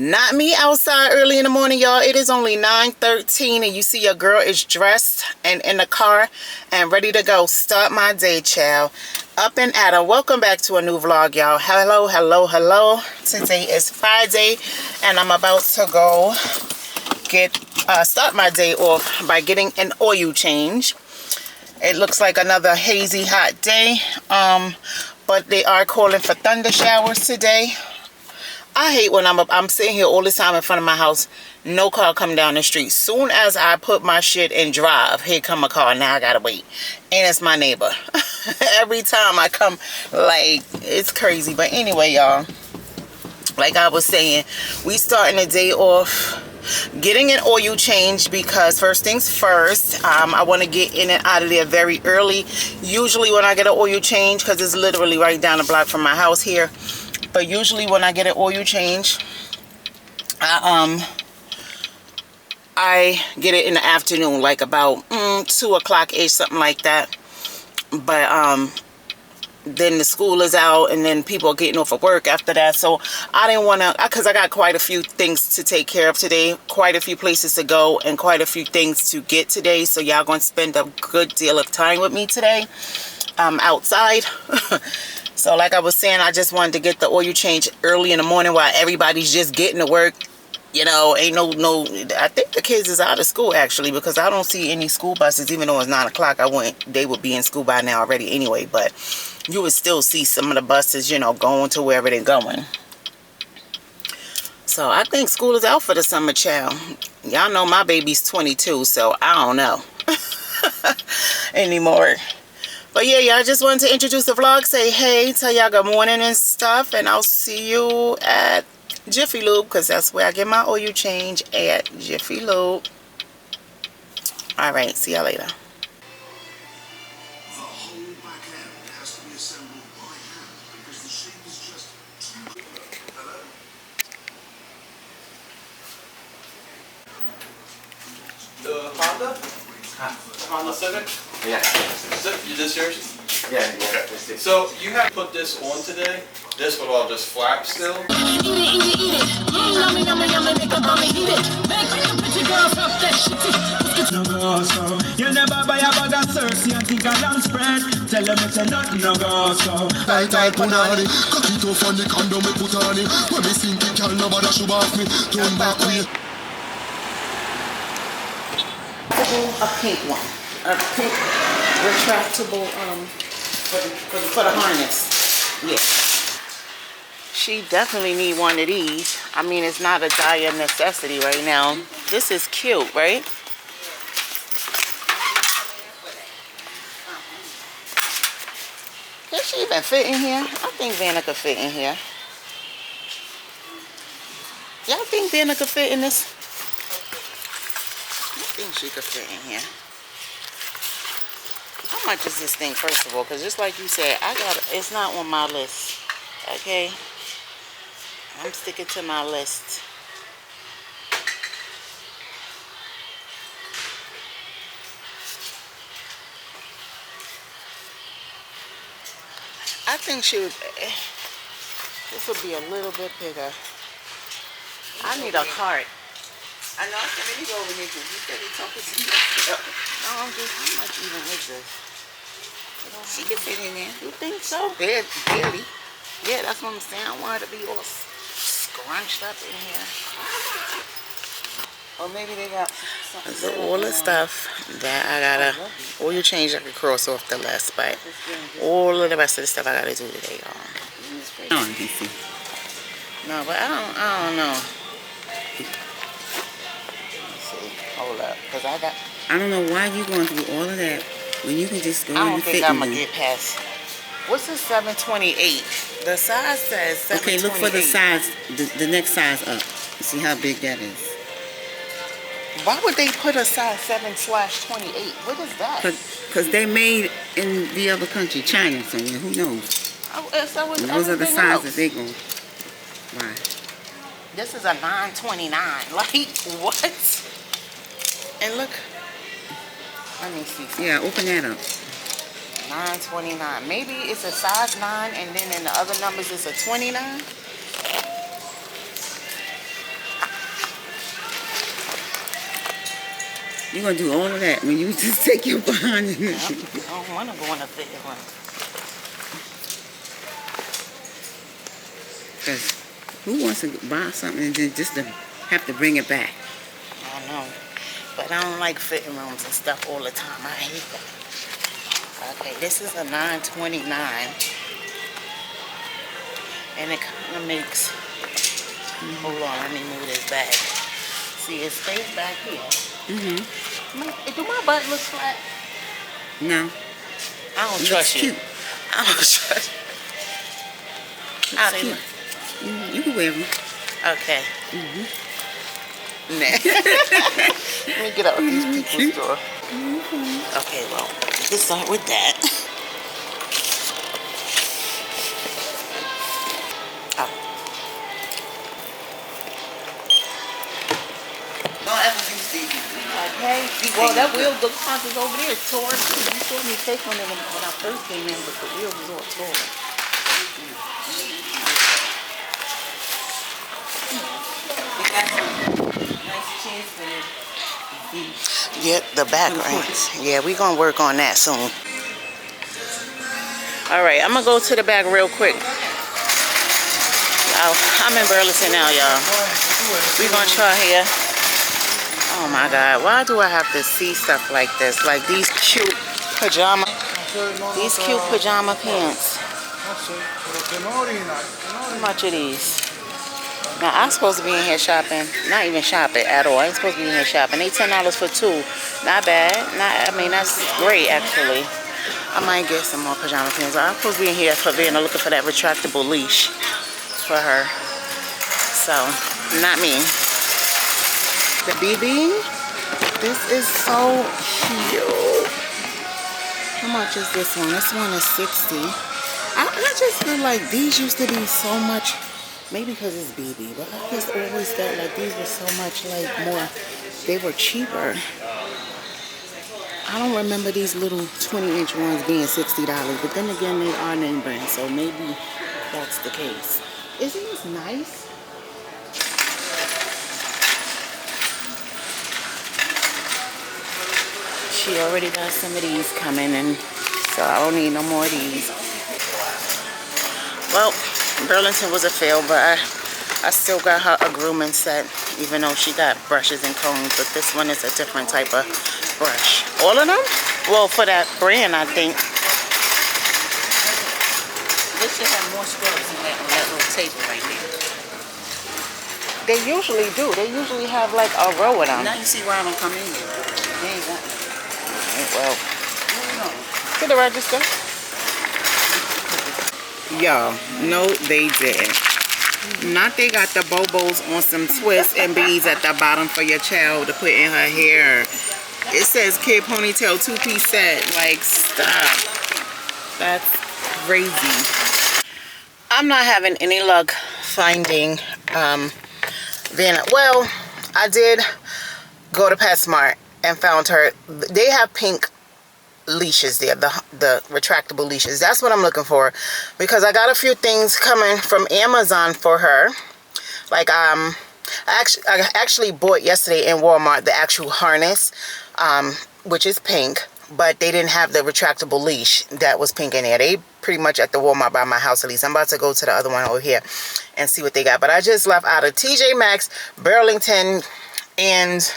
Not me outside early in the morning, y'all. It is only 9:13 and you see your girl is dressed and in the car and ready to go start my day, child. Up and at 'em. Welcome back to a new vlog, y'all. Hello, hello, hello. Today is Friday and I'm about to go start my day off by getting an oil change. It looks like another hazy hot day, but they are calling for thunder showers today. I hate when I'm sitting here all the time in front of my house, no car come down the street. Soon as I put my shit in drive, here come a car. Now I gotta wait, and it's my neighbor. Every time I come, like, it's crazy. But anyway, y'all, like I was saying, we starting the day off getting an oil change because first things first, I want to get in and out of there very early. Usually when I get an oil change, because it's literally right down the block from my house here, but usually when I get an oil change, I get it in the afternoon, like about 2 o'clock ish, something like that. But then the school is out and then people are getting off of work after that, so I didn't want to, because I got quite a few things to take care of today, quite a few places to go and quite a few things to get today. So y'all gonna spend a good deal of time with me today outside. So like I was saying, I just wanted to get the oil change early in the morning while everybody's just getting to work. You know, ain't no I think the kids is out of school actually, because I don't see any school buses. Even though it's 9 o'clock, they would be in school by now already anyway, but you would still see some of the buses, you know, going to wherever they're going. So I think school is out for the summer, child. Y'all know my baby's 22, so I don't know anymore. But yeah, y'all, just wanted to introduce the vlog, say hey, tell y'all good morning and stuff, and I'll see you at Jiffy Lube, because that's where I get my oil change, at Jiffy Lube. Alright, see y'all later. The Honda? Honda Civic? Yeah. You just yours? Yeah, that's it. So you have put this on today. This will all just flap still. You never buy a bag of Cersei and think a lamb spread. Tell them it's a nothing no go so. Tight punani, cock it off on the condom me put on it. When me sink it, y'all nobody should off me. Turn back way. A pink one, a pink retractable for the harness. Yeah, she definitely need one of these. I mean, it's not a dire necessity right now. This is cute, right? Can she even fit in here? I think Vannah could fit in here. Y'all think Vannah could fit in this? I think she could fit in here. How much is this thing, first of all? Because just like you said, it's not on my list. Okay? I'm sticking to my list. I think this would be a little bit bigger. I need a cart. I know, I said, let me go over here because you said you're talking to me. No, I'm just, how much even is this? She can fit in there. You think so? Barely. Yeah, that's what I'm saying. I want her to be all scrunched up in here. Or maybe they got something. So all the stuff that I gotta, oil change I can cross off the list, but all of the rest of the stuff I gotta do today, y'all. No, you can see. No, but I don't know. Hold up, because I don't know why you going through all of that when you can just go I in don't and think fit I'm in going to there. get past. What's the 728? The size says 728. Okay, look for the size, the next size up. See how big that is. Why would they put a size 7/28? What is that? Because they made in the other country, China somewhere, who knows? So And those are the sizes they go. Why? This is a 929. Like, what? And look. Let me see. Yeah, open that up. 929. Maybe it's a size 9 and then in the other numbers it's a 29. You're going to do all of that when you just take your behind in I don't want to go in a fitted one. Because who wants to buy something and then just to have to bring it back? I know. But I don't like fitting rooms and stuff all the time. I hate that. Okay, this is a $9.29. And it kind of makes... Hold on, let me move this back. See, it stays back here. Do my butt look flat? No. I don't It trust looks you. cute. I don't trust you. How they Cute. look? You can wear them. Okay. Nah. Let me get out of these people's store. Okay, well, let's start with that. Oh. Don't ever use these. Okay. Well, that wheel, the closet is over there. It's torn too. You saw me take one of them when I first came in, but the wheel was all torn. Nice chance for you. Yep, the back rants. Yeah, we gonna work on that soon. All right, I'm gonna go to the back real quick. I'm in Burleson now, y'all. We gonna try here. Oh my God, why do I have to see stuff like this? Like these cute pajama pants. How much are these? Now I'm supposed to be in here shopping. Not even shopping at all. I ain't supposed to be in here shopping. They $10 for two. Not bad. I mean, that's great actually. I might get some more pajama pants. I'm supposed to be in here for Vannah looking for that retractable leash for her. So, not me. The BB. This is so cute. How much is this one? This one is $60. I just feel like these used to be so much, maybe because it's BB, but I just always felt like these were so much like more, they were cheaper. I don't remember these little 20-inch ones being $60, but then again, they are name brand, so maybe that's the case. Isn't this nice? She already got some of these coming, and so I don't need no more of these. Well, Burlington was a fail, but I still got her a grooming set, even though she got brushes and combs, but this one is a different type of brush. All of them? Well, for that brand, I think. They should have more scrubs than that on that little table right there. They usually do. They usually have like a row of them. Now you see why I don't come in here. They ain't got it. Well, to the register. Y'all, no, they didn't. Not they got the bobos on some twists and beads at the bottom for your child to put in her hair. It says kid ponytail 2-piece set. Like, stop. That's crazy. I'm not having any luck finding Vannah. Well, I did go to PetSmart and found her. They have pink leashes there, the retractable leashes. That's what I'm looking for, because I got a few things coming from Amazon for her. Like I actually bought yesterday in Walmart the actual harness, which is pink, but they didn't have the retractable leash that was pink in there. They pretty much at the Walmart by my house at least. I'm about to go to the other one over here and see what they got. But I just left out of TJ Maxx, Burlington, and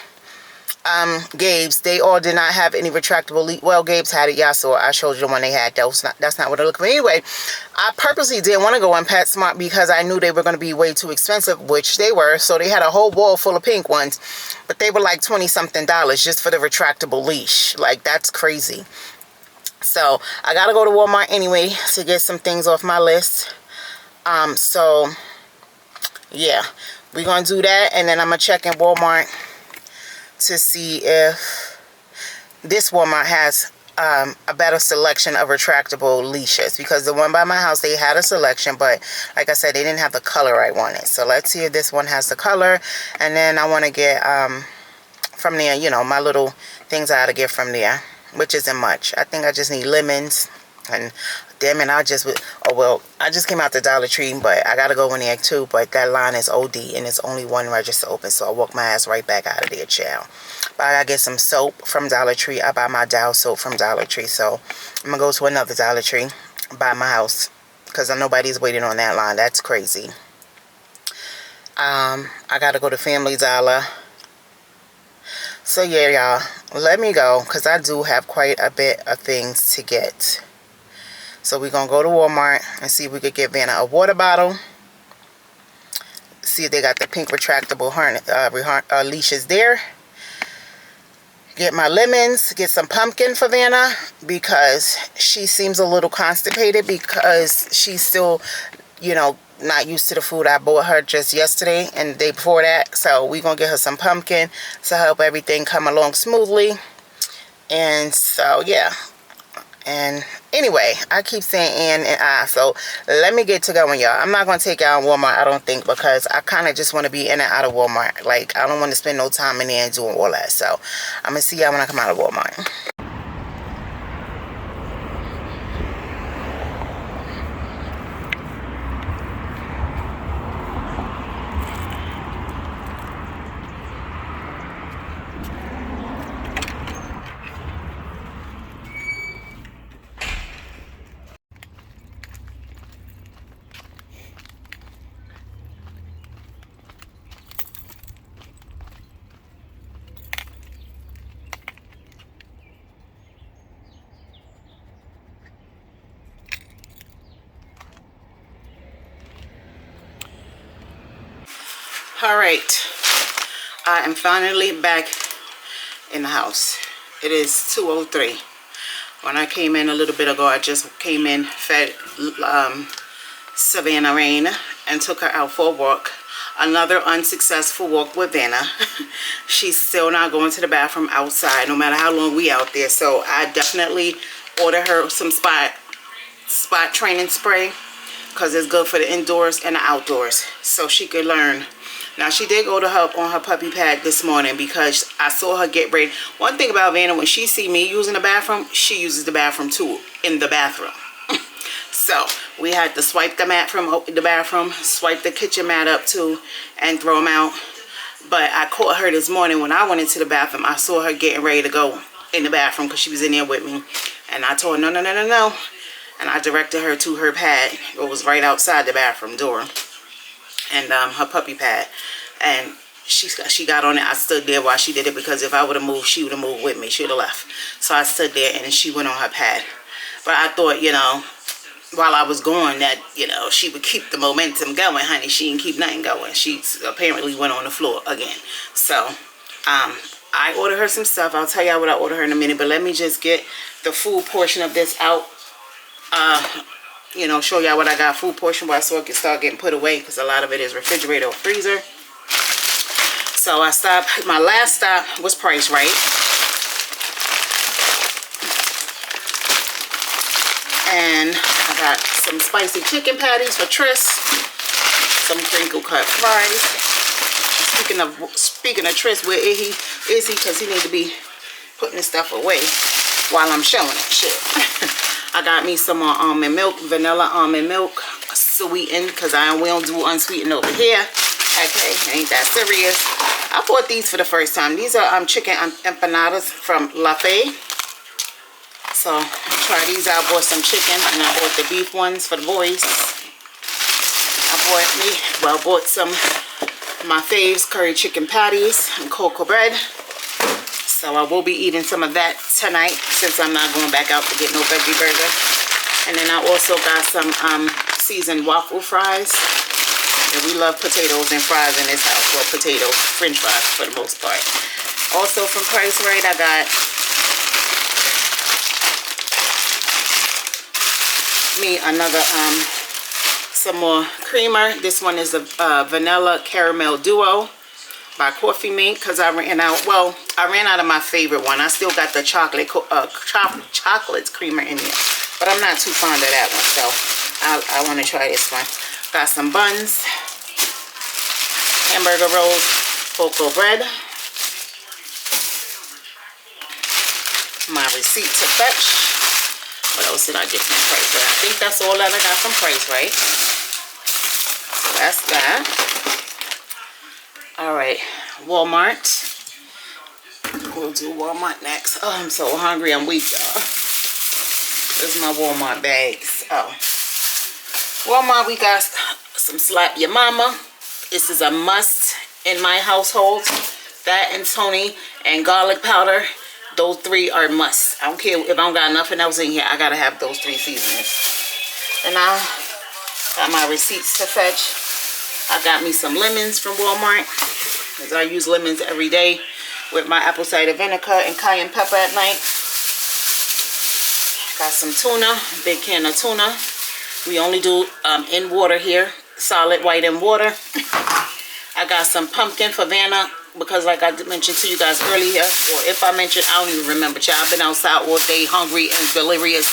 Gabe's. They all did not have any retractable leash. Well, Gabe's had it, yeah, so I showed you the one they had. That's not what I look for. Anyway, I purposely didn't want to go on PetSmart because I knew they were going to be way too expensive, which they were. So they had a whole wall full of pink ones, but they were like $20-something just for the retractable leash. Like, that's crazy. So I gotta go to Walmart anyway to get some things off my list. So yeah, we're gonna do that, and then I'm gonna check in Walmart to see if this Walmart has a better selection of retractable leashes, because the one by my house, they had a selection, but like I said, they didn't have the color I wanted. So let's see if this one has the color, and then I want to get from there, you know, my little things I gotta get from there, which isn't much. I think I just need lemons, and I damn it, I just came out the Dollar Tree, but I gotta go in there too. But that line is OD, and it's only one register open, so I walk my ass right back out of there, child. But I gotta get some soap from Dollar Tree. I buy my Dow soap from Dollar Tree, so I'm gonna go to another Dollar Tree by my house, because nobody's waiting on that line. That's crazy. I gotta go to Family Dollar. So yeah, y'all, let me go, because I do have quite a bit of things to get. So we're gonna go to Walmart and see if we could get Vannah a water bottle. See if they got the pink retractable leashes there. Get my lemons, get some pumpkin for Vannah, because she seems a little constipated, because she's still, you know, not used to the food I bought her just yesterday and the day before that. So we're gonna get her some pumpkin to help everything come along smoothly. And so yeah, and anyway, I keep saying and I, so let me get to going, y'all. I'm not gonna take y'all in Walmart, I don't think, because I kind of just want to be in and out of Walmart. Like, I don't want to spend no time in there and doing all that. So I'm gonna see y'all when I come out of Walmart. All right, I am finally back in the house. It is 2:03. When I came in a little bit ago, I just came in, fed Savannah Rain, and took her out for a walk. Another unsuccessful walk with Vannah. She's still not going to the bathroom outside, no matter how long we out there. So I definitely ordered her some spot training spray, because it's good for the indoors and the outdoors, so she could learn. Now, she did go to her on her puppy pad this morning, because I saw her get ready. One thing about Vannah, when she see me using the bathroom, she uses the bathroom too, in the bathroom. So we had to swipe the mat from the bathroom, swipe the kitchen mat up too, and throw them out. But I caught her this morning when I went into the bathroom. I saw her getting ready to go in the bathroom, because she was in there with me. And I told her, no, no, no, no, no. And I directed her to her pad. It was right outside the bathroom door. And her puppy pad. And she got on it. I stood there while she did it, because if I would have moved, she would have moved with me. She would have left. So I stood there, and she went on her pad. But I thought, you know, while I was going, that, you know, she would keep the momentum going. Honey, she didn't keep nothing going. She apparently went on the floor again. So I ordered her some stuff. I'll tell y'all what I ordered her in a minute. But let me just get the food portion of this out. You know, show y'all what I got food portion wise, so it can start getting put away, because a lot of it is refrigerator or freezer. So I stopped. My last stop was Price Right. And I got some spicy chicken patties for Tris, some crinkle cut fries. Speaking of Tris, where is he? Because he needs to be putting his stuff away while I'm showing it. Shit. I got me some more almond milk, vanilla almond milk, sweetened, because we don't do unsweetened over here. Okay, ain't that serious. I bought these for the first time. These are chicken empanadas from La Fe. So I tried these out. Bought some chicken, and I bought the beef ones for the boys. I bought some my faves curry chicken patties and cocoa bread. So I will be eating some of that tonight, since I'm not going back out to get no veggie burger. And then I also got some seasoned waffle fries. And we love potatoes and fries in this house. Well, potatoes, french fries for the most part. Also from Price Right, I got me another, some more creamer. This one is a vanilla caramel duo by Coffee Mate, because I ran out. Well, I ran out of my favorite one. I still got the chocolate creamer in here, but I'm not too fond of that one, so I want to try this one. Got some buns, hamburger rolls, cocoa bread, my receipt to fetch, What else did I get from Price Right? I think that's all that I got from Price Right. So that's that. All right, Walmart. We'll do Walmart next. Oh, I'm so hungry. I'm weak, y'all. This is my Walmart bags. Oh, Walmart, we got some Slap Your Mama. This is a must in my household. That and Tony and garlic powder. Those three are must. I don't care if I don't got nothing else in here. I gotta have those three seasonings. And I got my receipts to fetch. I got me some lemons from Walmart, because I use lemons every day with my apple cider vinegar and cayenne pepper at night. Got some tuna, big can of tuna. We only do in water here, solid white in water. I got some pumpkin for Vannah, because like I mentioned to you guys earlier, or if I mentioned, I don't even remember, child. I've been outside all day hungry and delirious.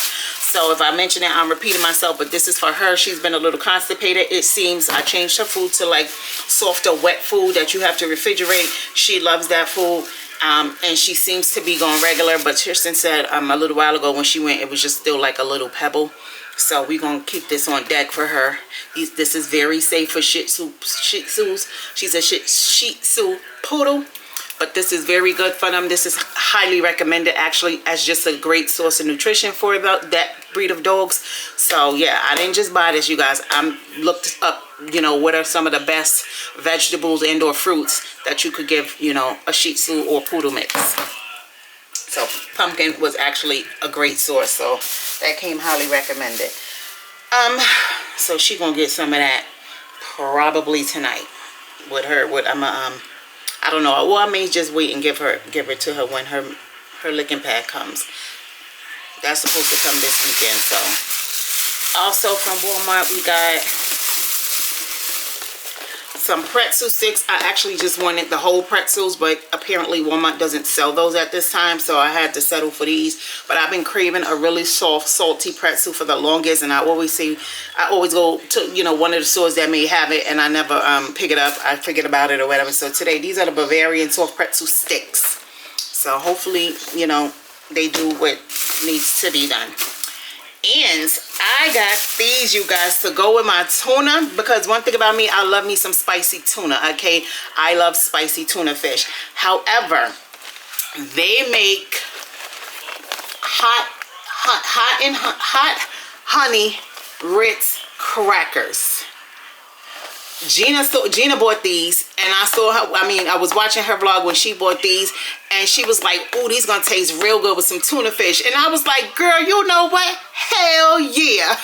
So if I mention it, I'm repeating myself, but this is for her. She's been a little constipated. It seems I changed her food to like softer, wet food that you have to refrigerate. She loves that food. And she seems to be going regular, but Tristan said a little while ago when she went, it was just still like a little pebble. So we're going to keep this on deck for her. This is very safe for Shih Tzus. She's a Shih Tzu poodle, but this is very good for them. This is highly recommended, actually, as just a great source of nutrition for that breed of dogs. So yeah, I didn't just buy this, you guys. I looked up, you know, what are some of the best vegetables and or fruits that you could give, you know, a Shih Tzu or poodle mix. So pumpkin was actually a great source, so that came highly recommended. So she gonna get some of that probably tonight with her. I don't know. Well, I may just wait and give it to her when her licking pad comes. That's supposed to come this weekend. So also from Walmart, we got some pretzel sticks. I actually just wanted the whole pretzels, but apparently Walmart doesn't sell those at this time, so I had to settle for these. But I've been craving a really soft, salty pretzel for the longest, and I always go to, you know, one of the stores that may have it, and I never pick it up. I forget about it or whatever. So today, these are the Bavarian soft pretzel sticks. So hopefully, you know, they do what needs to be done. And I got these, you guys, to go with my tuna, because one thing about me, I love me some spicy tuna, okay? I love spicy tuna fish. However, they make hot honey Ritz crackers. Gina bought these, and I saw her, I was watching her vlog when she bought these, and she was like, "Ooh, these gonna taste real good with some tuna fish." And I was like, "Girl, you know what? Hell yeah."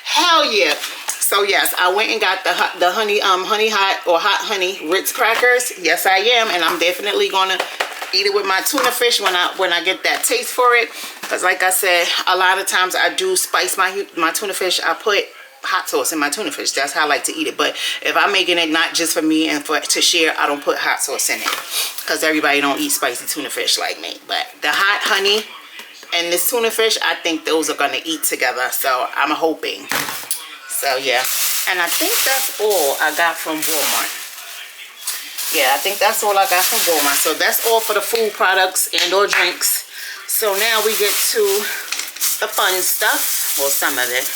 Hell yeah. So yes, I went and got the honey hot honey Ritz crackers. Yes, I am, and I'm definitely gonna eat it with my tuna fish when I get that taste for it, because like I said, a lot of times I do spice my tuna fish. I put hot sauce in my tuna fish. That's how I like to eat it. But if I'm making it not just for me and to share, I don't put hot sauce in it, because everybody don't eat spicy tuna fish like me. But the hot honey and this tuna fish, I think those are gonna eat together, so I'm hoping. So yeah, and I think that's all I got from Walmart. Yeah, I think that's all I got from Walmart. So that's all for the food products and or drinks. So now we get to the fun stuff, or some of it.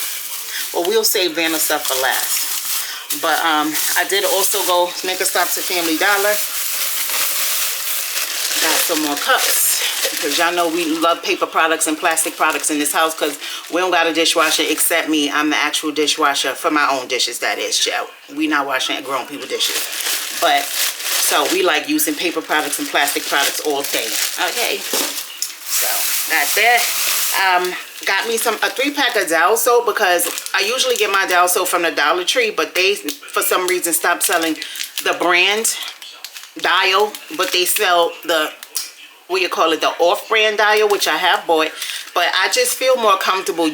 Well, we'll save Vannah stuff for last. But I did also go make a stop to Family Dollar. Got some more cups, because y'all know we love paper products and plastic products in this house, because we don't got a dishwasher except me. I'm the actual dishwasher for my own dishes, that is, child. We not washing grown people dishes. But so we like using paper products and plastic products all day. Okay, so got that. Got me a 3-pack of Dial soap, because I usually get my Dial soap from the Dollar Tree, but they for some reason stopped selling the brand Dial, but they sell the the off-brand Dial, which I have bought. But I just feel more comfortable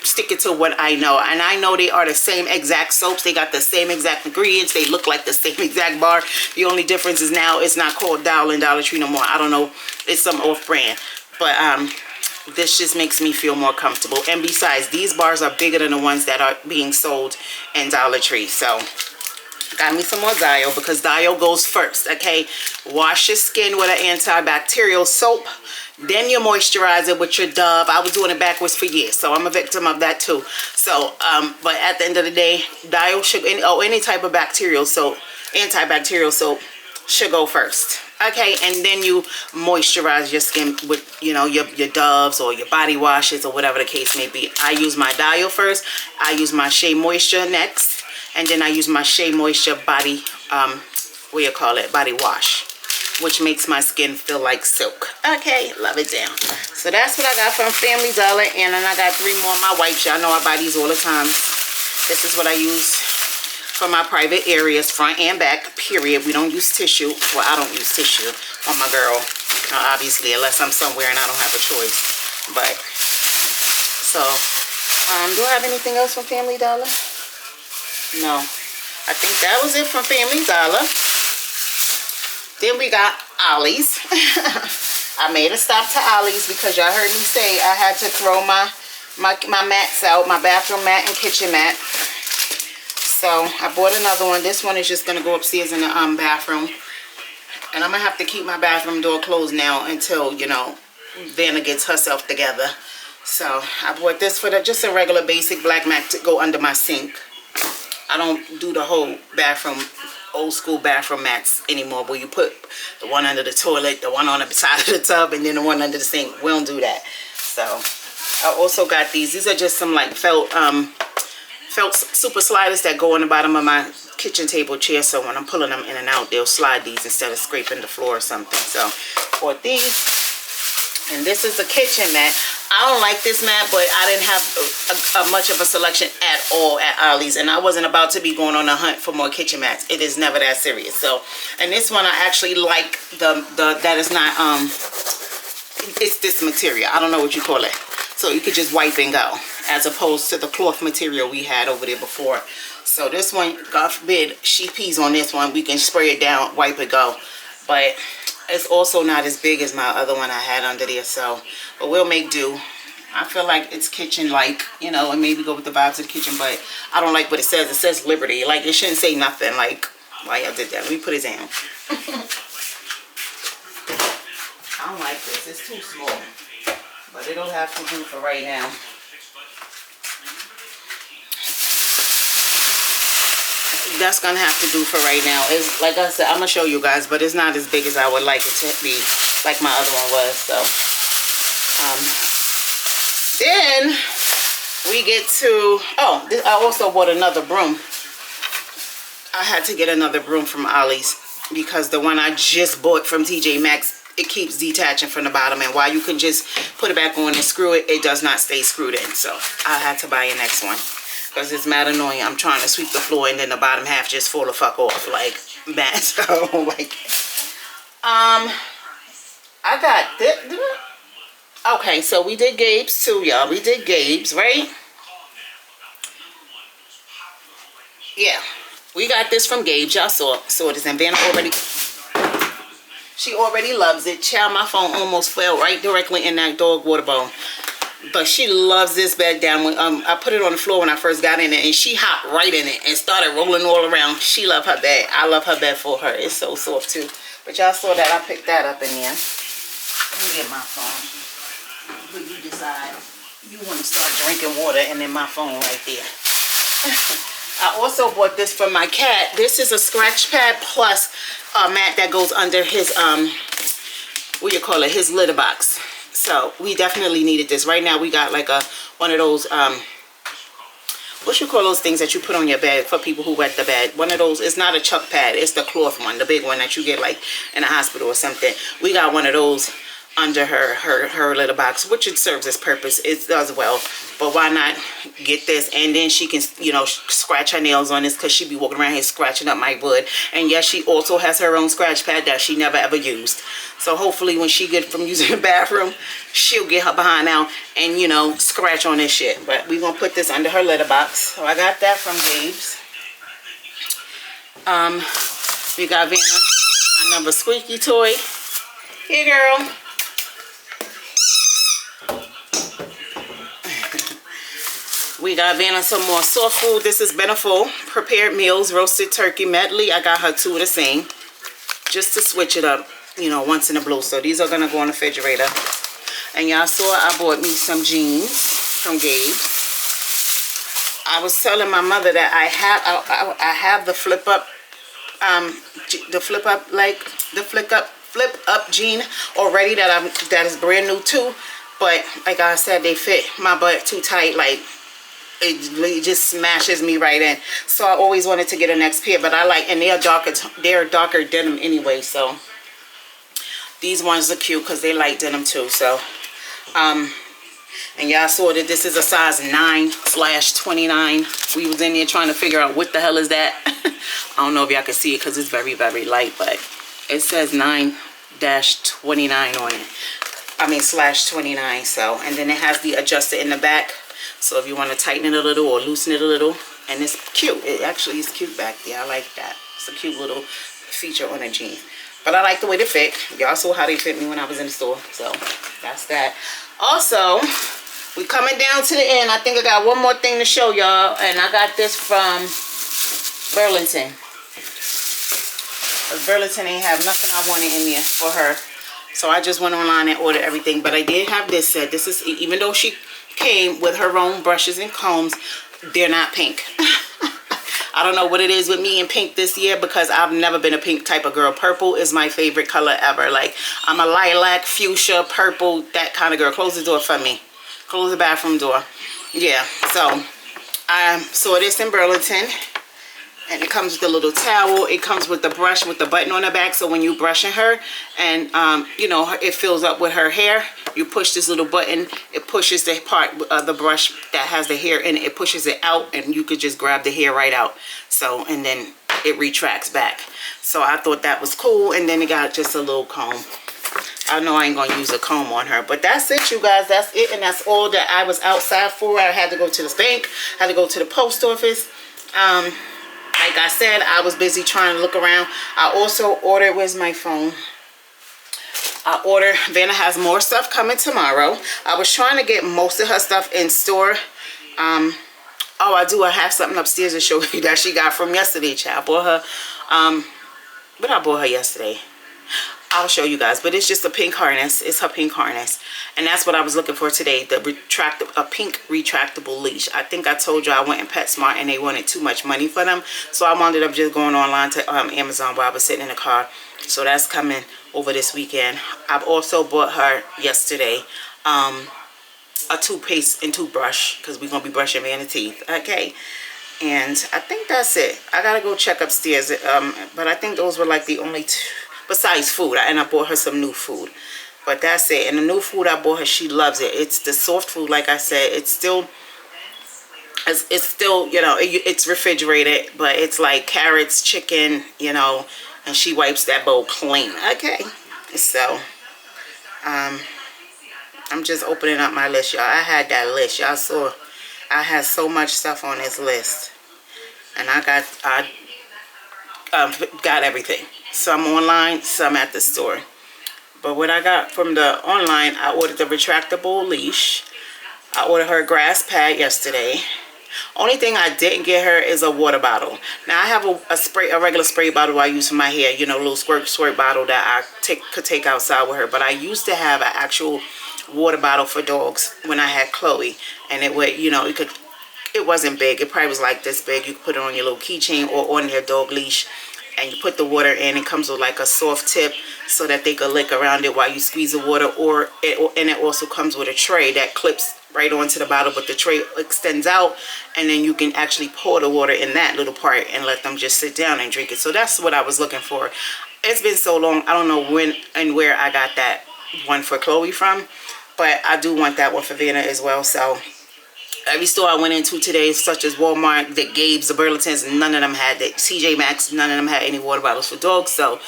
sticking to what I know, and I know they are the same exact soaps. They got the same exact ingredients. They look like the same exact bar. The only difference is now it's not called Dial in Dollar Tree no more. I don't know, it's some off-brand, but this just makes me feel more comfortable. And besides, these bars are bigger than the ones that are being sold in Dollar Tree. So got me some more Dio, because Dio goes first, okay? Wash your skin with an antibacterial soap. Then you moisturize it with your Dove. I was doing it backwards for years, so I'm a victim of that too. So, but at the end of the day, dial should, any type of bacterial soap, antibacterial soap should go first. Okay, and then you moisturize your skin with, you know, your Doves or your body washes or whatever the case may be. I use my dial first. I use my Shea Moisture next, and then I use my Shea Moisture body, body wash, which makes my skin feel like silk. Okay, love it down. So that's what I got from Family Dollar, and then I got 3 more of my wipes. Y'all know I buy these all the time. This is what I use for my private areas, front and back, period. We don't use tissue. Well, I don't use tissue on my girl, obviously, unless I'm somewhere and I don't have a choice. But, so, do I have anything else from Family Dollar? No. I think that was it from Family Dollar. Then we got Ollie's. I made a stop to Ollie's because y'all heard me say I had to throw my mats out, my bathroom mat and kitchen mat. So I bought another one. This one is just going to go upstairs in the bathroom. And I'm going to have to keep my bathroom door closed now until, you know, Vannah gets herself together. So I bought this for just a regular basic black mat to go under my sink. I don't do the whole bathroom, old school bathroom mats anymore, where you put the one under the toilet, the one on the side of the tub, and then the one under the sink. We don't do that. So I also got these. These are just some like felt super sliders that go on the bottom of my kitchen table chair, so when I'm pulling them in and out, they'll slide these instead of scraping the floor or something. So bought these. And this is the kitchen mat. I don't like this mat, but I didn't have much of a selection at all at Ollie's, and I wasn't about to be going on a hunt for more kitchen mats. It is never that serious. So, and this one I actually like that is not it's this material. I don't know what you call it. So you could just wipe and go, as opposed to the cloth material we had over there before. So this one, God forbid she pees on this one, we can spray it down, wipe it, go. But it's also not as big as my other one I had under there, so, but we'll make do. I feel like it's kitchen-like, you know, and maybe go with the vibes of the kitchen, but I don't like what it says. It says Liberty. Like, it shouldn't say nothing. Like, why y'all did that? Let me put it down. I don't like this. It's too small. But it'll have to do for right now. That's gonna have to do for right now. It's like I said, I'm gonna show you guys, but it's not as big as I would like it to be, like my other one was. So then we get to, oh, I also bought another broom. I had to get another broom from Ollie's because the one I just bought from TJ Maxx, it keeps detaching from the bottom, and while you can just put it back on and screw it, it does not stay screwed in. So I had to buy a next one because it's mad annoying. I'm trying to sweep the floor and then the bottom half just fall the fuck off like that. So like, I got this. Okay, so we did Gabe's too, y'all. We did Gabe's, right? Yeah, we got this from Gabe's. Y'all saw this, and Vannah already. She already loves it. Child, my phone almost fell right directly in that dog water bowl. But she loves this bed down. When, I put it on the floor when I first got in it, and she hopped right in it and started rolling all around. She loved her bed. I love her bed for her. It's so soft too. But y'all saw that. I picked that up in there. Let me get my phone. But you decide you want to start drinking water, and then my phone right there. I also bought this for my cat. This is a scratch pad plus a mat that goes under his his litter box. So we definitely needed this. Right now we got like one of those what you call those things that you put on your bed for people who wet the bed. One of those. It's not a chuck pad, it's the cloth one, the big one that you get like in a hospital or something. We got one of those under her litter box, which it serves its purpose. It does well, but why not get this, and then she can, you know, scratch her nails on this, because she be walking around here scratching up my wood. And yes, she also has her own scratch pad that she never ever used. So hopefully when she get from using the bathroom, she'll get her behind out and, you know, scratch on this shit. But we gonna put this under her litter box. So I got that from Gabe's. We got Vannah another squeaky toy. Here, girl. We got Vannah some more soft food. This is Beneful prepared meals, roasted turkey medley. I got her 2 of the same, just to switch it up, you know, once in a blue. So these are gonna go in the refrigerator And y'all saw I bought me some jeans from Gabe. I was telling my mother that I have the flip up jean already that is brand new too, but like I said, they fit my butt too tight. Like it just smashes me right in. So I always wanted to get a next pair, but I like, and they're darker denim anyway. So these ones are cute because they like denim too. So and y'all saw that this is a size 9/29. We was in there trying to figure out what the hell is that. I don't know if y'all can see it because it's very, very light, but it says 9-29 on it. I mean /29. So, and then it has the adjuster in the back. So if you want to tighten it a little or loosen it a little, and it's cute. It actually is cute back there. I like that. It's a cute little feature on a jean. But I like the way they fit. Y'all saw how they fit me when I was in the store. So that's that. Also, we coming down to the end. I think I got one more thing to show y'all, and I got this from Burlington. Because Burlington ain't have nothing I wanted in there for her. So I just went online and ordered everything. But I did have this set. This is, even though she came with her own brushes and combs, they're not pink. I don't know what it is with me and pink this year, because I've never been a pink type of girl. Purple is my favorite color ever. Like, I'm a lilac, fuchsia, purple, that kind of girl. Close the door for me. Close the bathroom door. Yeah, so I saw this in Burlington. And it comes with a little towel. It comes with the brush with the button on the back. So when you brushing her and, you know, it fills up with her hair, you push this little button. It pushes the part of the brush that has the hair in it. It pushes it out, and you could just grab the hair right out. So, and then it retracts back. So I thought that was cool. And then it got just a little comb. I know I ain't going to use a comb on her. But that's it, you guys. That's it. And that's all that I was outside for. I had to go to the bank. I had to go to the post office. Like I said, I was busy trying to look around. I also ordered, where's my phone? I ordered, Vannah has more stuff coming tomorrow. I was trying to get most of her stuff in store. Oh, I do. I have something upstairs to show you that she got from yesterday, child. I bought her, what I bought her yesterday. I'll show you guys, but it's just a pink harness. It's her pink harness, and that's what I was looking for today. The a pink retractable leash. I think I told you I went in PetSmart and they wanted too much money for them, so I wound up just going online to Amazon while I was sitting in the car. So that's coming over this weekend. I've also bought her yesterday a toothpaste and toothbrush, because we're gonna be brushing Vannah's teeth. Okay. And I think that's it. I gotta go check upstairs. But I think those were like the only two. Besides food, and I bought her some new food, but that's it. And the new food I bought her, she loves it. It's the soft food, like I said. It's still, you know, it's refrigerated, but it's like carrots, chicken, you know, and she wipes that bowl clean. Okay, so I'm just opening up my list, y'all. I had that list, y'all saw. I had so much stuff on this list, and I got everything. Some online, some at the store. But what I got from the online, I ordered the retractable leash. I ordered her a grass pad yesterday. Only thing I didn't get her is a water bottle. Now I have a regular spray bottle I use for my hair, you know, a little squirt bottle that I could take outside with her. But I used to have an actual water bottle for dogs when I had Chloe, and it would, you know, it wasn't big. It probably was like this big. You could put it on your little keychain or on your dog leash. And you put the water in. It comes with like a soft tip so that they could lick around it while you squeeze the water. And it also comes with a tray that clips right onto the bottle, but the tray extends out, and then you can actually pour the water in that little part and let them just sit down and drink it. So that's what I was looking for. It's been so long, I don't know when and where I got that one for Chloe from, but I do want that one for Vannah as well. So every store I went into today, such as Walmart, the Gabe's, the Burlingtons, none of them had that. TJ Maxx, none of them had any water bottles for dogs. So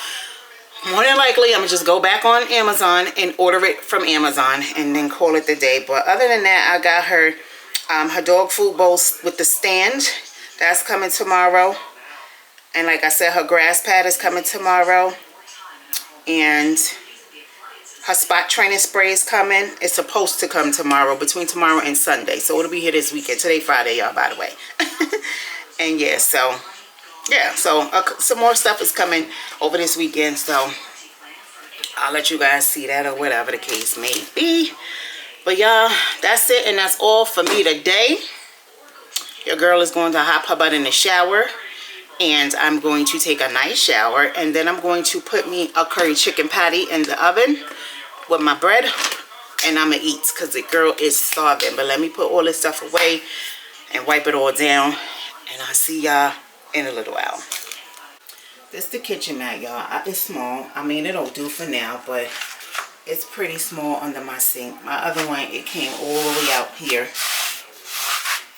more than likely, I'm going to just go back on Amazon and order it from Amazon and then call it the day. But other than that, I got her her dog food bowl with the stand. That's coming tomorrow. And like I said, her grass pad is coming tomorrow. And her spot training spray is coming. It's supposed to come tomorrow, between tomorrow and Sunday. So it'll be here this weekend. Today, Friday, y'all, by the way. And yeah, so some more stuff is coming over this weekend. So I'll let you guys see that or whatever the case may be. But y'all, that's it, and that's all for me today. Your girl is going to hop her butt in the shower, and I'm going to take a nice shower, and then I'm going to put me a curry chicken patty in the oven with my bread, and I'm gonna eat because the girl is starving. But let me put all this stuff away and wipe it all down, and I'll see y'all in a little while. This the kitchen mat, y'all. It's small. I mean, it'll do for now, but it's pretty small under my sink. My other one, it came all the way out here,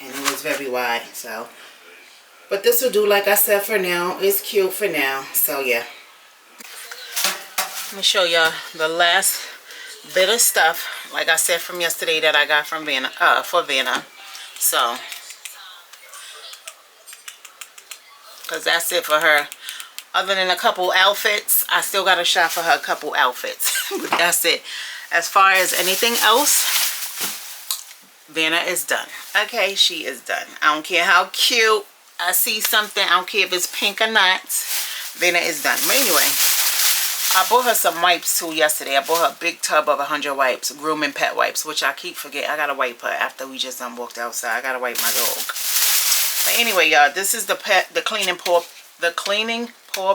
and it was very wide. So, but this will do, like I said, for now. It's cute for now. So yeah. Let me show y'all the last bit of stuff, like I said, from yesterday that I got from Vannah, for Vannah. So, because that's it for her. Other than a couple outfits, I still got to shop for her a couple outfits. But that's it. As far as anything else, Vannah is done. Okay, she is done. I don't care how cute I see something. I don't care if it's pink or not. Vannah is done. But anyway, I bought her some wipes too yesterday. I bought her a big tub of 100 wipes, grooming pet wipes, which I keep forgetting. I got to wipe her after we just done walked outside. I got to wipe my dog. But anyway, y'all, this is the cleaning paw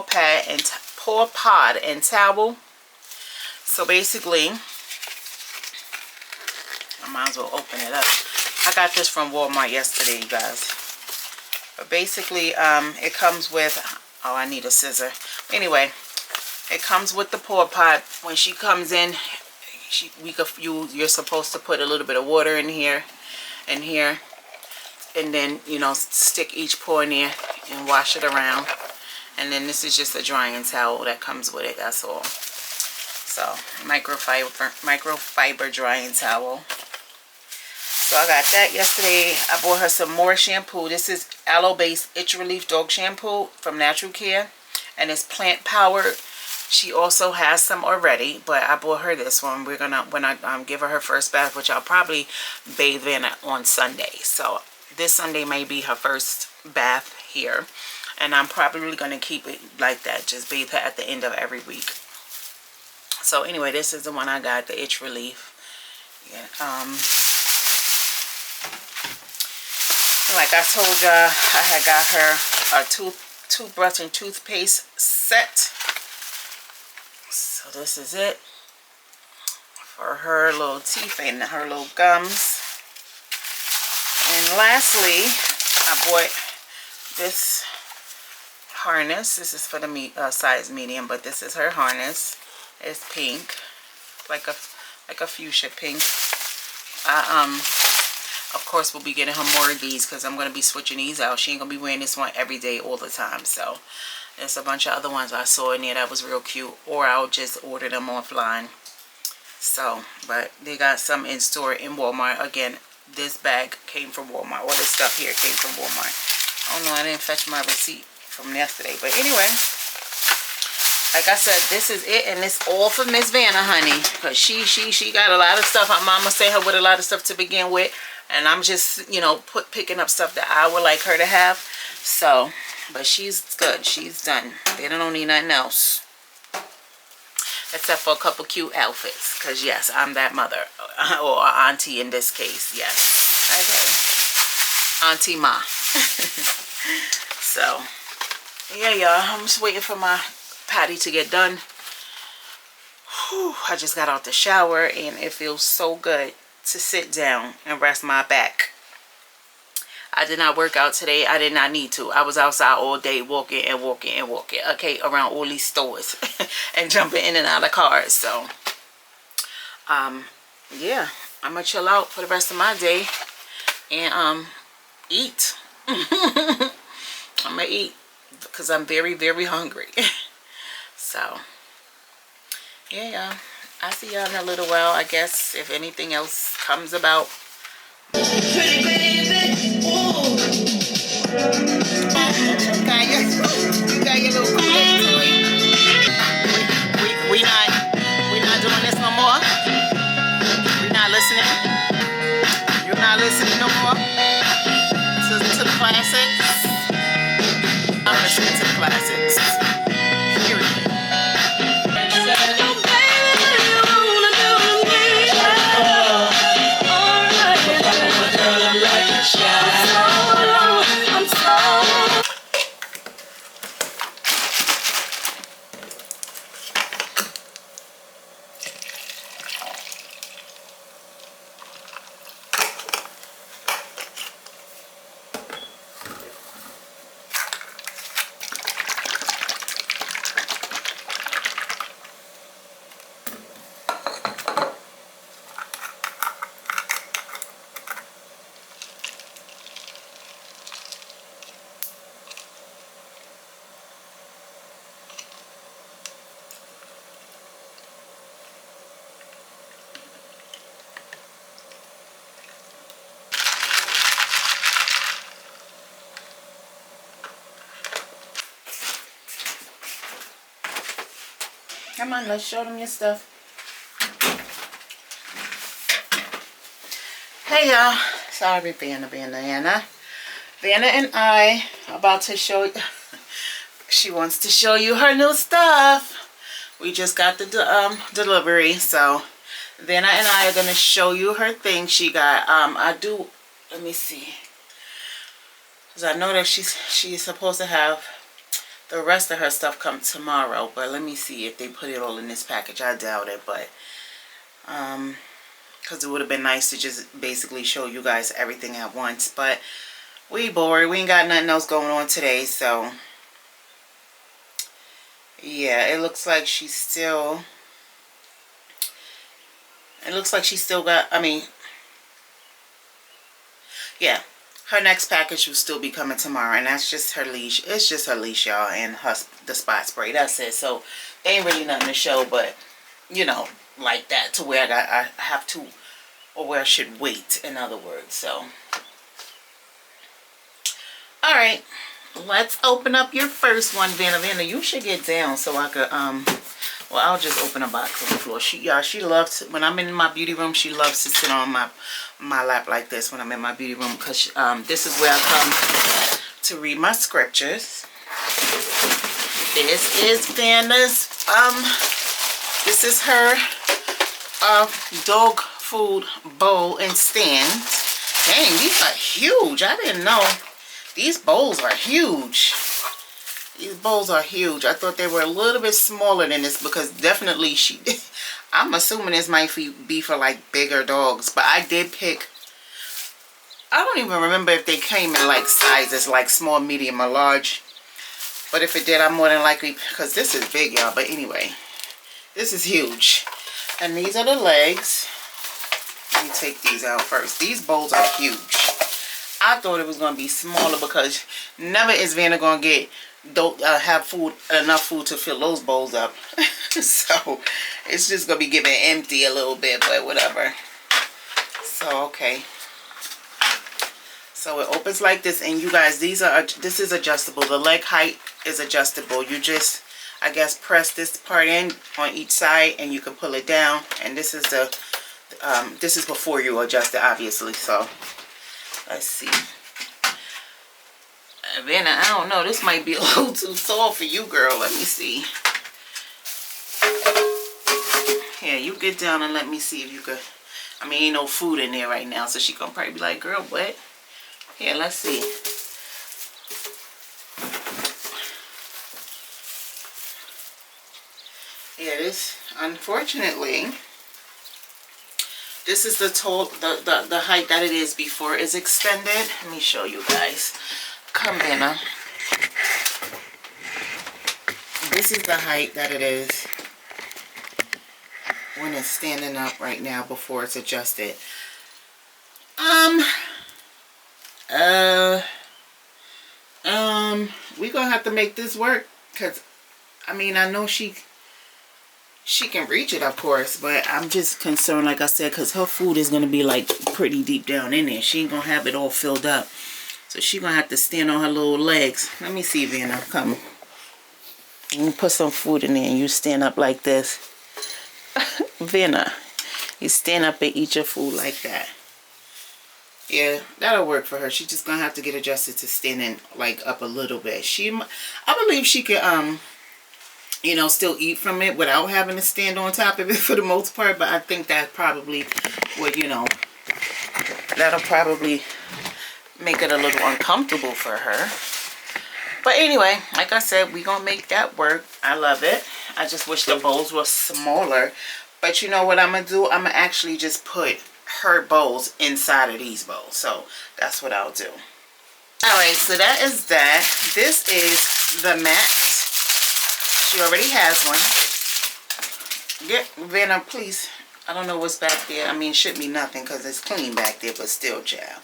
pad and paw pod and towel. So basically, I might as well open it up. I got this from Walmart yesterday, you guys. But basically, it comes with, oh, I need a scissor. Anyway, it comes with the paw pod. When she comes in, you're supposed to put a little bit of water in here, and then, you know, stick each paw in there and wash it around. And then this is just a drying towel that comes with it, that's all. So, microfiber drying towel. So I got that yesterday. I bought her some more shampoo. This is aloe-based itch relief dog shampoo from Natural Care, and it's plant powered. She also has some already, but I bought her this one. We're gonna, when I give her first bath, which I'll probably bathe in on Sunday. So this Sunday may be her first bath here, and I'm probably gonna keep it like that. Just bathe her at the end of every week. So anyway, this is the one I got, the itch relief. Yeah, like I told y'all, I had got her a toothbrush and toothpaste set. So this is it for her little teeth and her little gums. And lastly, I bought this harness. This is for the size medium, but this is her harness. It's pink, like a fuchsia pink. Of course, we'll be getting her more of these because I'm going to be switching these out. She ain't going to be wearing this one every day all the time. So there's a bunch of other ones I saw in there that was real cute, or I'll just order them offline. So, but they got some in store in Walmart. Again, this bag came from Walmart. All this stuff here came from Walmart. I don't know, I didn't fetch my receipt from yesterday. But anyway, like I said, this is it, and it's all for Miss Vannah, honey. Because she got a lot of stuff. Her mama sent her with a lot of stuff to begin with. And I'm just, you know, picking up stuff that I would like her to have. So, but she's good. She's done. They don't need nothing else. Except for a couple cute outfits. Because, yes, I'm that mother. Or auntie in this case. Yes. Okay. Auntie Ma. So, yeah, y'all. I'm just waiting for my patty to get done. Whew, I just got out the shower and it feels so good to sit down and rest my back. I did not work out today. I did not need to. I was outside all day walking and walking and walking. Okay, around all these stores and jumping in and out of cars. So, yeah, I'm gonna chill out for the rest of my day and eat. I'm gonna eat because I'm very, very hungry. So, yeah, y'all. I'll see y'all in a little while, I guess, if anything else comes about. Pretty baby, ooh. You got your little play toy. We not doing this no more. We not listening. You're not listening no more to the classics. I'm listening to the classics. Period. Come on, let's show them your stuff. Hey y'all. Sorry, Vannah. Vannah and I are about to show you. She wants to show you her new stuff. We just got the delivery, so Vannah and I are going to show you her thing she got. Let me see. Because I know that she's supposed to have the rest of her stuff come tomorrow, but let me see if they put it all in this package. I doubt it, but because it would have been nice to just basically show you guys everything at once, but we bored. We ain't got nothing else going on today, so yeah, it looks like she's still got, I mean, yeah, her next package will still be coming tomorrow, and that's just her leash. It's just her leash, y'all, and the spot spray. That's it. So ain't really nothing to show, but you know, like that, to where I have to, or where I should wait, in other words. So all right, let's open up your first one, Vannah. You should get down so I could well, I'll just open a box on the floor. She loves, when I'm in my beauty room, she loves to sit on my lap like this when I'm in my beauty room, because this is where I come to read my scriptures. This is Vannah's this is her dog food bowl and stand. Dang, these are huge. I didn't know. These bowls are huge. These bowls are huge. I thought they were a little bit smaller than this, because definitely I'm assuming this might be for like bigger dogs. But I did pick, I don't even remember if they came in like sizes like small, medium, or large. But if it did, I'm more than likely, because this is big, y'all. But anyway, this is huge. And these are the legs. Let me take these out first. These bowls are huge. I thought it was going to be smaller, because never is Vannah going to get have enough food to fill those bowls up. So it's just going to be giving empty a little bit, but whatever. So okay. So it opens like this, and you guys, this is adjustable. The leg height is adjustable. You just, I guess, press this part in on each side, and you can pull it down. And this is this is before you adjust it, obviously. So let's see. Vannah, I don't know. This might be a little too soft for you, girl. Let me see. Yeah, you get down and let me see if you could. I mean, ain't no food in there right now, so she gonna probably be like, girl, what? Yeah, let's see. Yeah, this, unfortunately, this is the height that it is before it's extended. Let me show you guys. Come, Vannah. This is the height that it is when it's standing up right now before it's adjusted. We're gonna have to make this work, because I mean, I know she can reach it, of course, but I'm just concerned, like I said, because her food is gonna be like pretty deep down in there. She ain't gonna have it all filled up, so she gonna have to stand on her little legs. Let me see, Vannah, come. You put some food in there and you stand up like this. Vannah, you stand up and eat your food like that. Yeah, that'll work for her. She's just gonna have to get adjusted to standing like up a little bit. I believe she could you know, still eat from it without having to stand on top of it for the most part, but I think that probably would, you know, that'll probably make it a little uncomfortable for her. But anyway, like I said, we're gonna make that work. I love it. I just wish the bowls were smaller. But you know what I'm gonna do? I'm gonna actually just put her bowls inside of these bowls. So that's what I'll do. Alright, so that is that. This is the mat. She already has one. Get Vannah, please. I don't know what's back there. I mean, it shouldn't be nothing because it's clean back there, but still, child.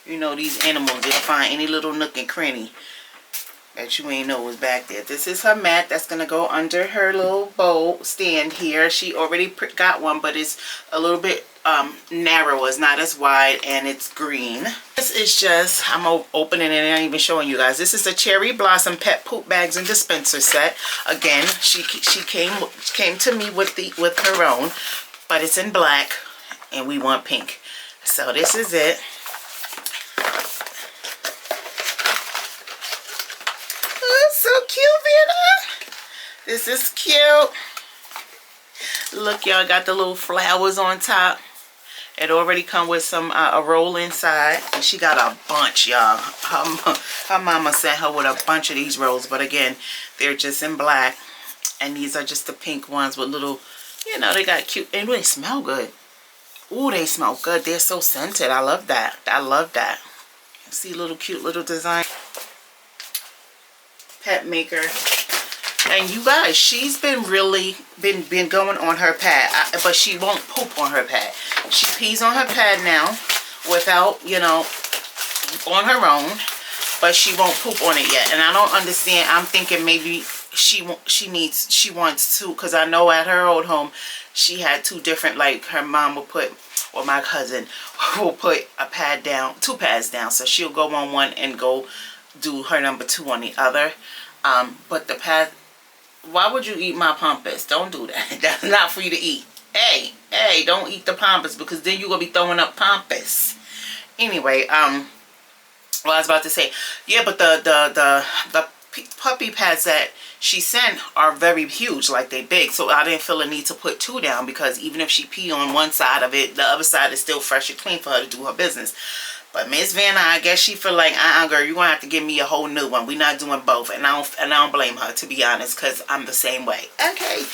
You know, these animals, they'll find any little nook and cranny that you ain't know was back there. This is her mat that's going to go under her little bowl stand here. She already got one, but it's a little bit narrow, it's not as wide, and it's green. This is just, I'm opening it and I'm even showing you guys. This is a Cherry Blossom Pet Poop Bags and Dispenser set. Again, she came to me with her own, but it's in black and we want pink. So this is it. Oh, so cute, Vannah. This is cute. Look, y'all, got the little flowers on top. It already come with some a roll inside, and she got a bunch, y'all. Her mama sent her with a bunch of these rolls, but again, they're just in black, and these are just the pink ones with little, you know, they got cute, and they smell good. Ooh, they smell good. They're so scented. I love that. I love that. See, little cute little design. Pet maker. And you guys, she's been really been going on her pad, but she won't poop on her pad. She pees on her pad now without, you know, on her own, but she won't poop on it yet. And I don't understand. I'm thinking maybe she wants to, because I know at her old home she had two different, like her mom will put, or my cousin will put a pad down, two pads down, so she'll go on one and go do her number 2 on the other. But the pad, why would you eat my pampas? Don't do that. That's not for you to eat. Hey, don't eat the pampas, because then you're gonna be throwing up pampas. Anyway, what I was about to say, yeah, but the puppy pads that she sent are very huge, like they big, so I didn't feel a need to put 2 down, because even if she pee on one side of it, the other side is still fresh and clean for her to do her business. But Miss Vannah, I guess she feel like, girl, you're gonna have to give me a whole new one. We're not doing both, and I don't blame her, to be honest, because I'm the same way. Okay.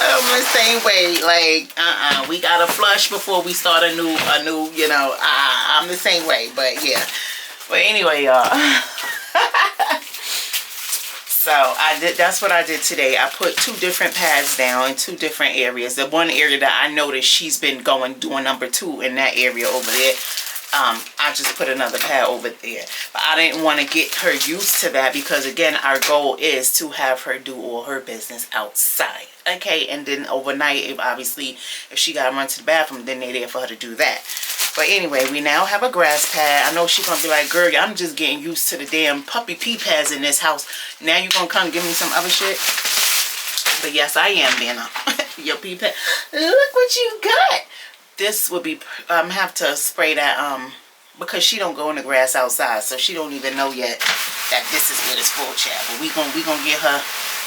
I'm the same way. Like, we gotta flush before we start a new, you know. I'm the same way, but yeah. But anyway, y'all. So that's what I did today. I put 2 different pads down in 2 different areas. The one area that I noticed she's been doing number 2 in that area over there, I just put another pad over there. But I didn't want to get her used to that, because again, our goal is to have her do all her business outside. Okay, and then overnight, if she got to run to the bathroom, then they're there for her to do that. But anyway, we now have a grass pad. I know she's going to be like, girl, I'm just getting used to the damn puppy pee pads in this house. Now you're going to come give me some other shit? But yes, I am, Vannah. Your pee pad. Look what you got. This would be, have to spray that, because she don't go in the grass outside, so she don't even know yet that this is what it's for, child. But we gonna get her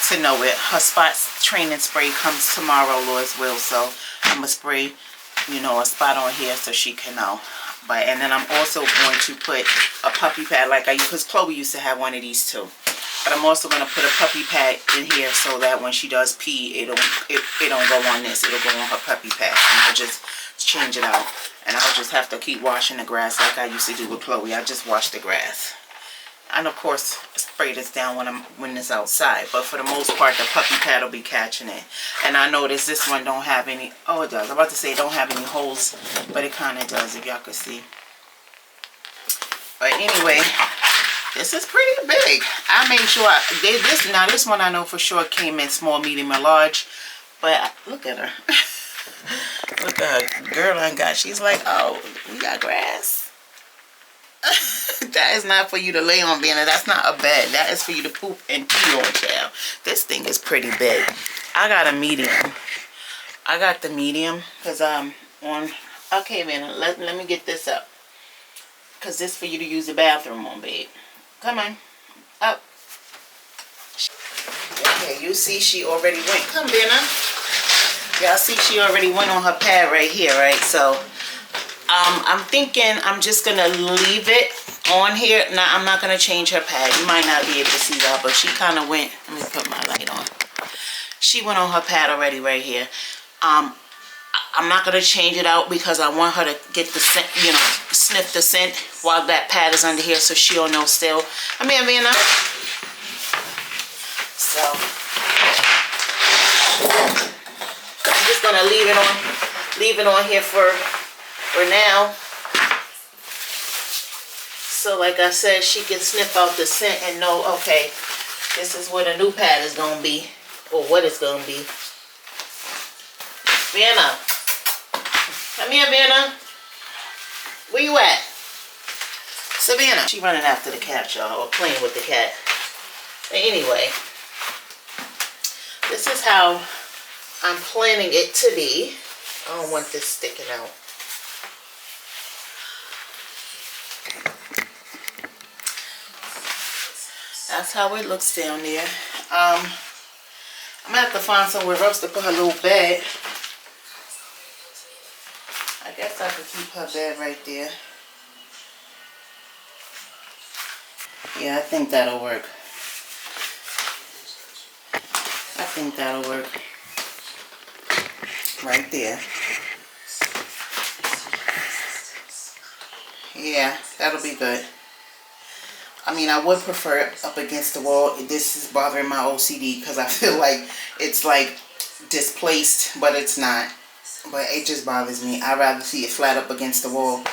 to know it. Her spot training spray comes tomorrow, Lord's will, so I'm gonna spray, you know, a spot on here so she can know. But, and then I'm also going to put a puppy pad, like I used, because Chloe used to have one of these too. But I'm also going to put a puppy pad in here so that when she does pee, it don't go on this. It'll go on her puppy pad. And I'll just change it out. And I'll just have to keep washing the grass like I used to do with Chloe. I just wash the grass. And of course, spray this down when it's outside. But for the most part, the puppy pad will be catching it. And I noticed this one don't have any, oh it does. I'm about to say it don't have any holes, but it kind of does, if y'all could see. But anyway, this is pretty big. I made sure, this one I know for sure came in small, medium, and large. But look at her. Look at her. Girl I got, she's like, oh, we got grass. That is not for you to lay on, Vannah. That's not a bed. That is for you to poop and pee on, child. This thing is pretty big. I got a medium. I got the medium because on. Okay, Vannah, let me get this up. Because this is for you to use the bathroom on, babe. Come on. Up. Okay, you see she already went. Come, Vannah. Y'all see she already went on her pad right here, right? So I'm thinking I'm just going to leave it on here. Now, I'm not going to change her pad. You might not be able to see that, but she kind of went. Let me put my light on. She went on her pad already right here. I'm not going to change it out because I want her to get the scent, you know, sniff the scent while that pad is under here so she'll know still. I mean, Vannah. So, I'm just going to leave it on here for now. So like I said, she can sniff out the scent and know, okay, this is where the new pad is going to be, or what it's going to be. Vannah, Come here, Vannah. Where you at? Savannah. She running after the cat, y'all, or playing with the cat. But anyway, this is how I'm planning it to be. I don't want this sticking out. That's how it looks down there. I'm gonna have to find somewhere else to put her little bed. I guess I could keep her bed right there. Yeah, I think that'll work. I think that'll work. Right there. Yeah, that'll be good. I mean, I would prefer it up against the wall. This is bothering my OCD because I feel like it's like displaced, but it's not. But it just bothers me. I'd rather see it flat up against the wall.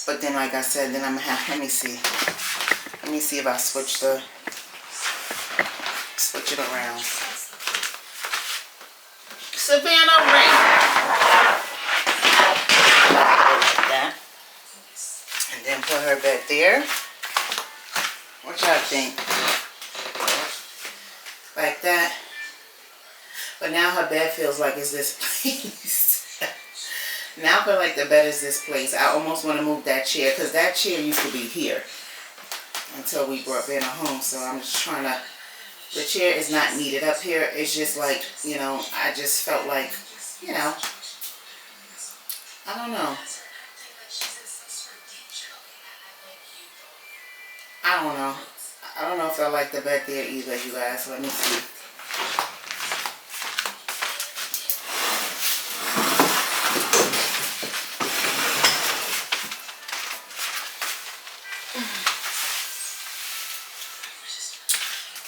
But then, like I said, then I'm gonna have, let me see. Let me see if I switch it around. Savannah, ring. Like that. And then put her bed there. What y'all think? Like that. But now her bed feels like it's this place. Now I feel like the bed is this place. I almost want to move that chair because that chair used to be here until we brought Vannah home. So I'm just trying to, the chair is not needed up here. It's just like, you know, I just felt like, you know, I don't know. I don't know. I don't know if I like the bed there either, you guys. Let me see.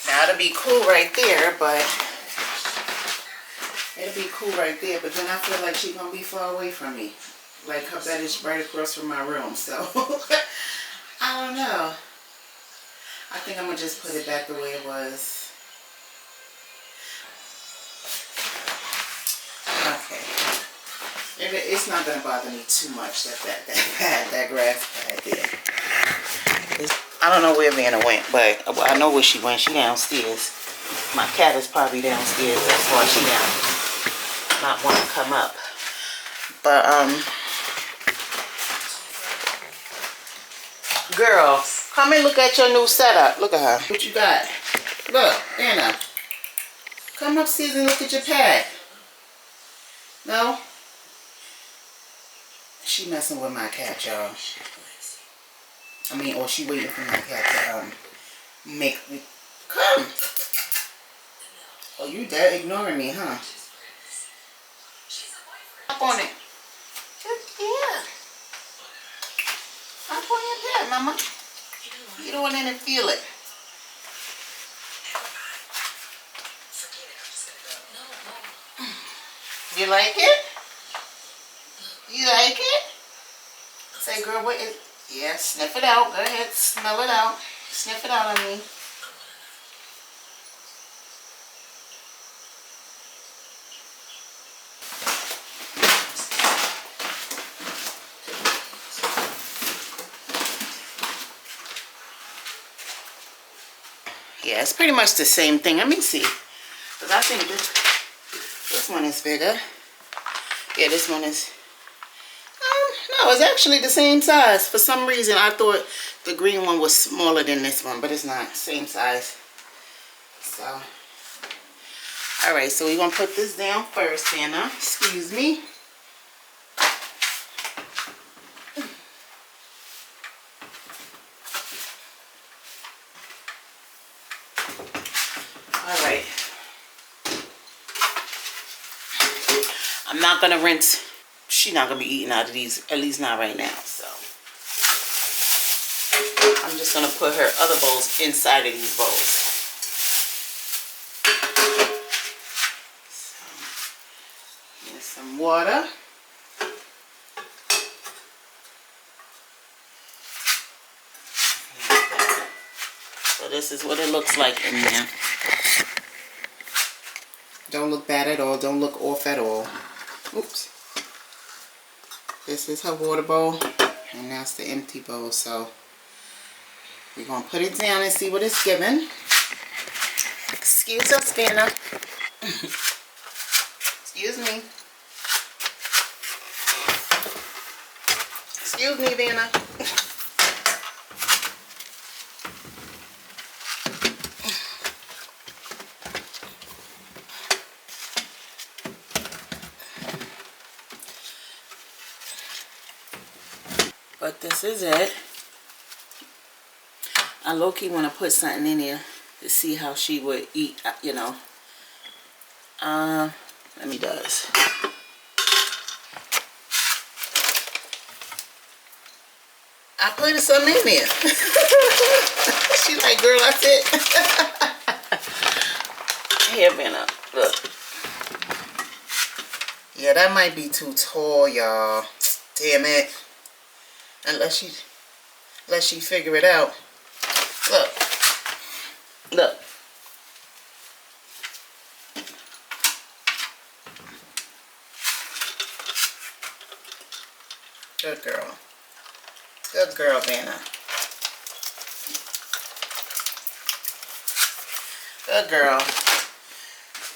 Now it'll be cool right there, but it'll be cool right there. But then I feel like she's gonna be far away from me. Like her bed is right across from my room, so I don't know. I think I'm going to just put it back the way it was. Okay. It's not going to bother me too much, that grass pad there. I don't know where Vannah went, but I know where she went. She downstairs. My cat is probably downstairs. That's why she not want to come up. But, girl, come and look at your new setup. Look at her. What you got? Look, Vannah. Come upstairs and look at your pad. No? She messing with my cat, y'all. I mean, or she waiting for my cat to make me come. Oh, you there ignoring me, huh? Up on it. Yeah. Up on your pad, mama. You don't want to feel it. You like it? You like it? Say, girl, what is... Yeah, sniff it out. Go ahead, smell it out. Sniff it out on me. Yeah, it's pretty much the same thing. Let me see. Because I think this one is bigger. Yeah, this one is... no, it's actually the same size. For some reason, I thought the green one was smaller than this one, but it's not. Same size. So, alright, so we're going to put this down first, Vannah. Excuse me. Alright. I'm not going to rinse. She's not going to be eating out of these, at least not right now. So, I'm just going to put her other bowls inside of these bowls. So, here's some water. So this is what it looks like in there. Don't look bad at all. Don't look off at all. Oops. This is her water bowl, and that's the empty bowl. So we're gonna put it down and see what it's giving. Excuse us, Vannah. Excuse me. Excuse me, Vannah. But this is it. I low-key want to put something in here to see how she would eat, you know. Let me does. I put something in there. She like, girl, that's it. Here, Vannah, look. Yeah, that might be too tall, y'all. Damn it. Unless she figure it out. Look. Look. Good girl. Good girl, Vannah. Good girl.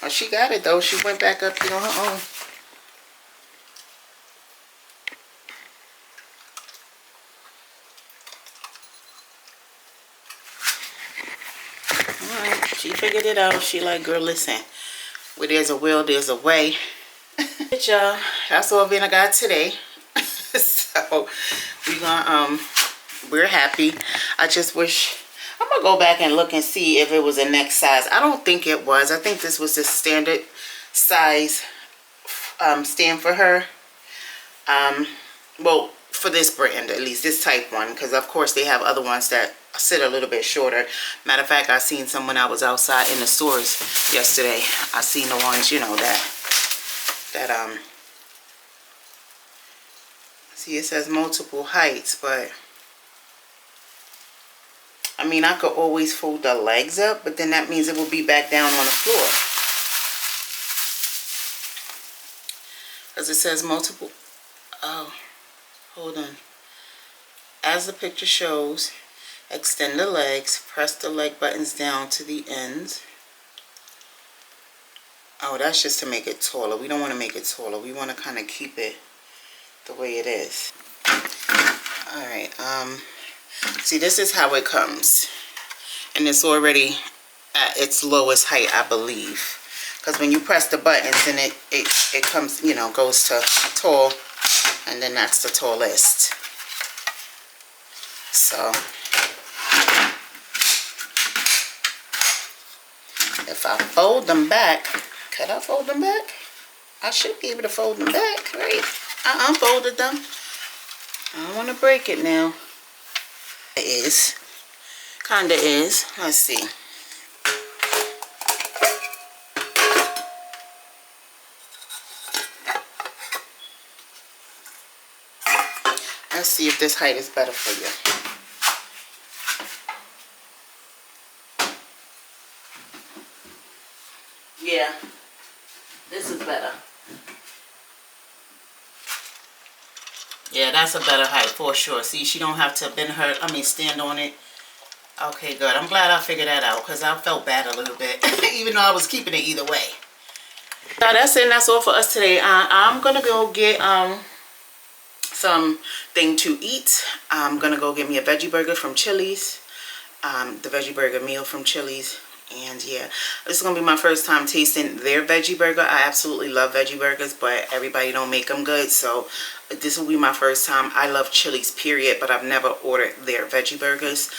Oh, she got it though. She went back up here on her own. Alright, she figured it out. She like, girl, listen. Where there's a will, there's a way. Y'all, that's all Vannah got today. So we're happy. I just wish, I'm gonna go back and look and see if it was a next size. I don't think it was. I think this was the standard size stand for her. Well, for this brand, at least this type one, because of course they have other ones that sit a little bit shorter. Matter of fact, I seen some when I was outside in the stores yesterday. I seen the ones, you know, that see, it says multiple heights, but I mean, I could always fold the legs up, but then that means it will be back down on the floor. Because it says multiple. Oh, hold on. As the picture shows, extend the legs, press the leg buttons down to the ends. Oh, that's just to make it taller. We don't want to make it taller. We want to kind of keep it the way it is. Alright, see, this is how it comes. And it's already at its lowest height, I believe. Because when you press the buttons, then it comes, you know, goes to tall. And then that's the tallest. So if I fold them back, could I fold them back? I should be able to fold them back, right? I unfolded them. I don't want to break it now. It is. Kinda is. Let's see. Let's see if this height is better for you. Yeah. This is better. Yeah, that's a better height for sure. See, she don't have to stand on it. Okay, good. I'm glad I figured that out because I felt bad a little bit, even though I was keeping it either way. Now that's it. And that's all for us today. I'm gonna go get something to eat. I'm gonna go get me a veggie burger from Chili's. The veggie burger meal from Chili's. And yeah, this is gonna be my first time tasting their veggie burger. I absolutely love veggie burgers, but everybody don't make them good, so this will be my first time. I love Chili's period, but I've never ordered their veggie burgers.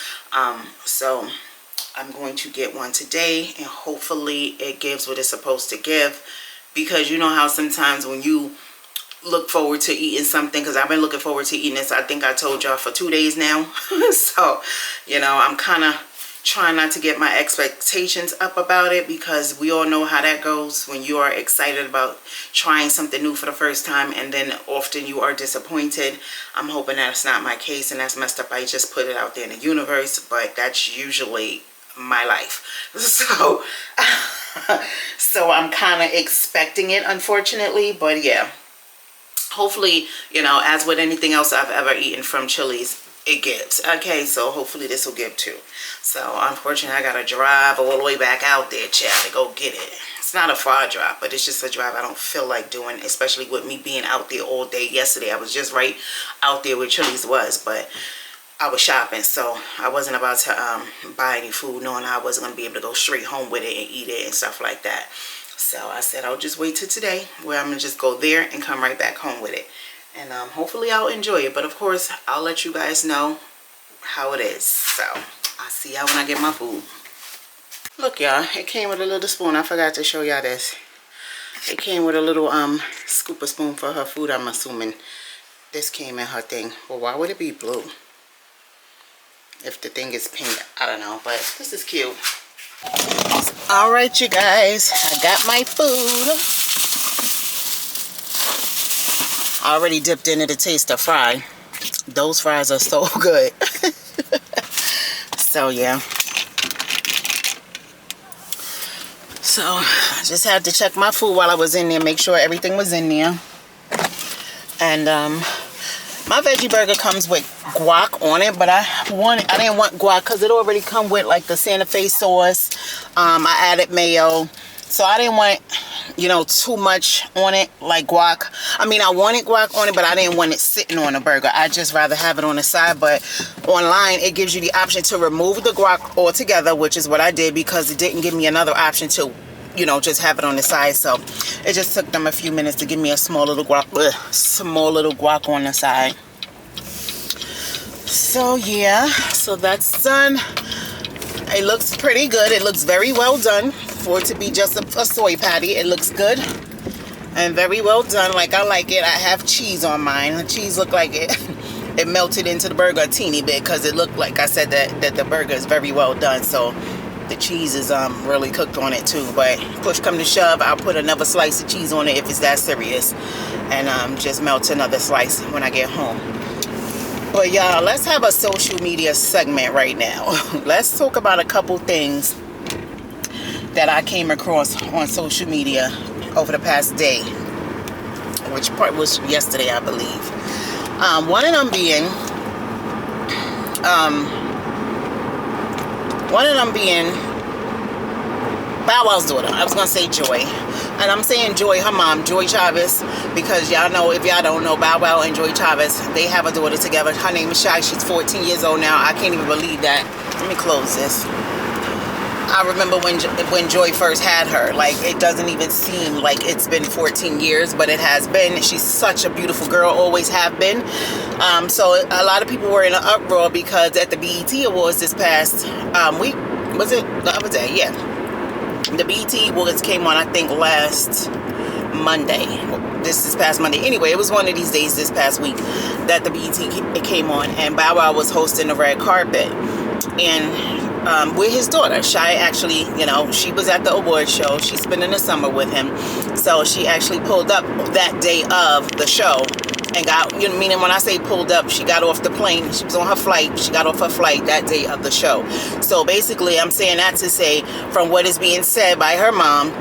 So I'm going to get one today, and hopefully it gives what it's supposed to give, because you know how sometimes when you look forward to eating something, because I've been looking forward to eating this, I think I told y'all, for 2 days now. So you know, I'm kind of trying not to get my expectations up about it, because we all know how that goes when you are excited about trying something new for the first time, and then often you are disappointed. I'm hoping that's not my case, and that's messed up. I just put it out there in the universe, but that's usually my life. So so I'm kind of expecting it, unfortunately. But yeah, hopefully, you know, as with anything else I've ever eaten from Chili's, it gives. Okay, so hopefully this will give too. So unfortunately, I gotta drive all the way back out there, child, to go get it. It's not a far drive, but it's just a drive I don't feel like doing, especially with me being out there all day yesterday. I was just right out there where Chili's was, but I was shopping, so I wasn't about to buy any food, knowing I wasn't going to be able to go straight home with it and eat it and stuff like that. So I said I'll just wait till today, where I'm going to just go there and come right back home with it. And hopefully I'll enjoy it. But of course, I'll let you guys know how it is. So I'll see y'all when I get my food. Look, y'all, it came with a little spoon. I forgot to show y'all this. It came with a little scoop of spoon for her food, I'm assuming. This came in her thing. Well, why would it be blue? If the thing is pink, I don't know, but this is cute. All right, you guys, I got my food. I already dipped into the taste of fry. Those fries are so good. So yeah. So I just had to check my food while I was in there, make sure everything was in there. And my veggie burger comes with guac on it, but I didn't want guac because it already come with like the Santa Fe sauce. I added mayo, so I didn't want, you know, too much on it like guac. I mean, I wanted guac on it, but I didn't want it sitting on a burger. I just rather have it on the side. But online, it gives you the option to remove the guac altogether, which is what I did because it didn't give me another option to, you know, just have it on the side. So it just took them a few minutes to give me a small little guac on the side. So yeah, so that's done. It looks pretty good. It looks very well done for it to be just a soy patty. It looks good and very well done, like I like it. I have cheese on mine. The cheese looked like it melted into the burger a teeny bit because it looked like I said that the burger is very well done. So the cheese is really cooked on it too. But push come to shove, I'll put another slice of cheese on it if it's that serious, and just melt another slice when I get home. But y'all, let's have a social media segment right now. Let's talk about a couple things that I came across on social media over the past day, which part was yesterday, I believe. One of them being Bow Wow's daughter. I was gonna say Joy, and I'm saying Joy, her mom, Joy Chavez, because y'all know, if y'all don't know, Bow Wow and Joy Chavez, they have a daughter together. Her name is Shy. She's 14 years old now. I can't even believe that. Let me close this. I remember when Joy first had her. Like, it doesn't even seem like it's been 14 years, but it has been. She's such a beautiful girl, always have been. So a lot of people were in an uproar because at the BET Awards this past week, was it the other day? Yeah. The BET Awards came on, I think, last Monday. This past Monday. Anyway, it was one of these days this past week that the BET came on, and Bow Wow was hosting the red carpet. And with his daughter, Shy, actually, you know, she was at the award show. She's spending the summer with him. So she actually pulled up that day of the show and got, you know, meaning when I say pulled up, she got off the plane. She was on her flight. She got off her flight that day of the show. So basically, I'm saying that to say, from what is being said by her mom,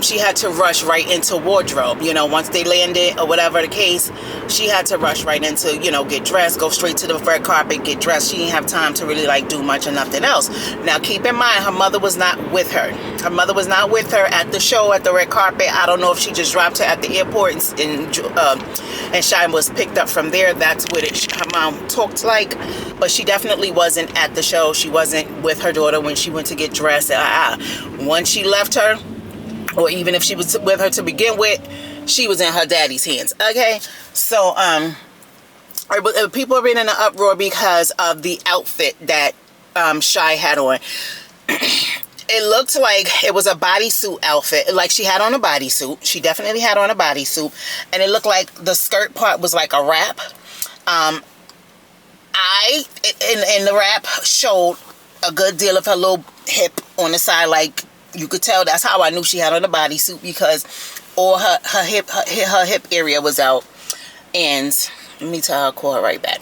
she had to rush right into wardrobe. You know, once they landed or whatever the case, she had to rush right into, you know, get dressed, go straight to the red carpet, get dressed. She didn't have time to really like do much or nothing else. Now, keep in mind, her mother was not with her. Her mother was not with her at the show, at the red carpet. I don't know if she just dropped her at the airport and Shy was picked up from there. That's what her mom talked like. But she definitely wasn't at the show. She wasn't with her daughter when she went to get dressed. Once she left her, or even if she was with her to begin with, she was in her daddy's hands. Okay, so people are in an uproar because of the outfit that Shy had on. It looked like it was a bodysuit outfit. Like, she had on a bodysuit. She definitely had on a bodysuit, and it looked like the skirt part was like a wrap. And the wrap showed a good deal of her little hip on the side. Like, you could tell. That's how I knew she had on a bodysuit, because all her hip area was out. And let me tell her, call her right back.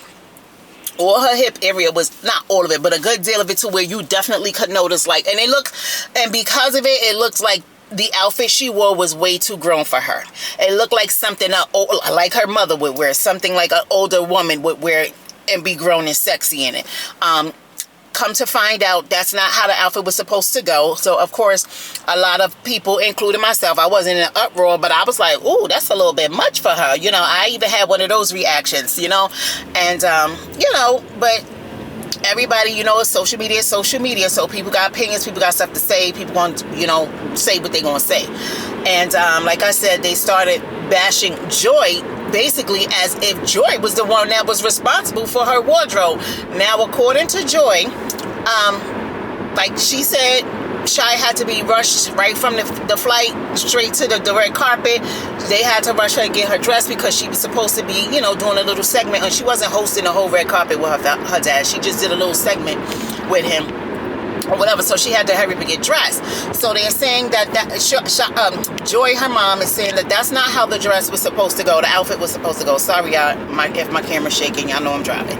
All her hip area was, not all of it, but a good deal of it, to where you definitely could notice, like, and because of it, it looks like the outfit she wore was way too grown for her. It looked like something like her mother would wear, something like an older woman would wear and be grown and sexy in it. Come to find out, that's not how the outfit was supposed to go. So of course, a lot of people, including myself, I wasn't in an uproar, but I was like, ooh, that's a little bit much for her. You know, I even had one of those reactions, you know, and you know, but everybody, you know, social media is social media, so people got opinions, people got stuff to say, people want to, you know, say what they gonna say. And like I said, they started bashing Joy, basically as if Joy was the one that was responsible for her wardrobe. Now, according to Joy, like she said, Shy had to be rushed right from the flight straight to the red carpet. They had to rush her and get her dressed because she was supposed to be, you know, doing a little segment, and she wasn't hosting the whole red carpet with her dad. She just did a little segment with him or whatever, so she had to hurry up and get dressed. So they're saying that Joy, her mom, is saying that that's not how the dress was supposed to go. The outfit was supposed to go. Sorry, y'all, if my camera's shaking, y'all know I'm driving.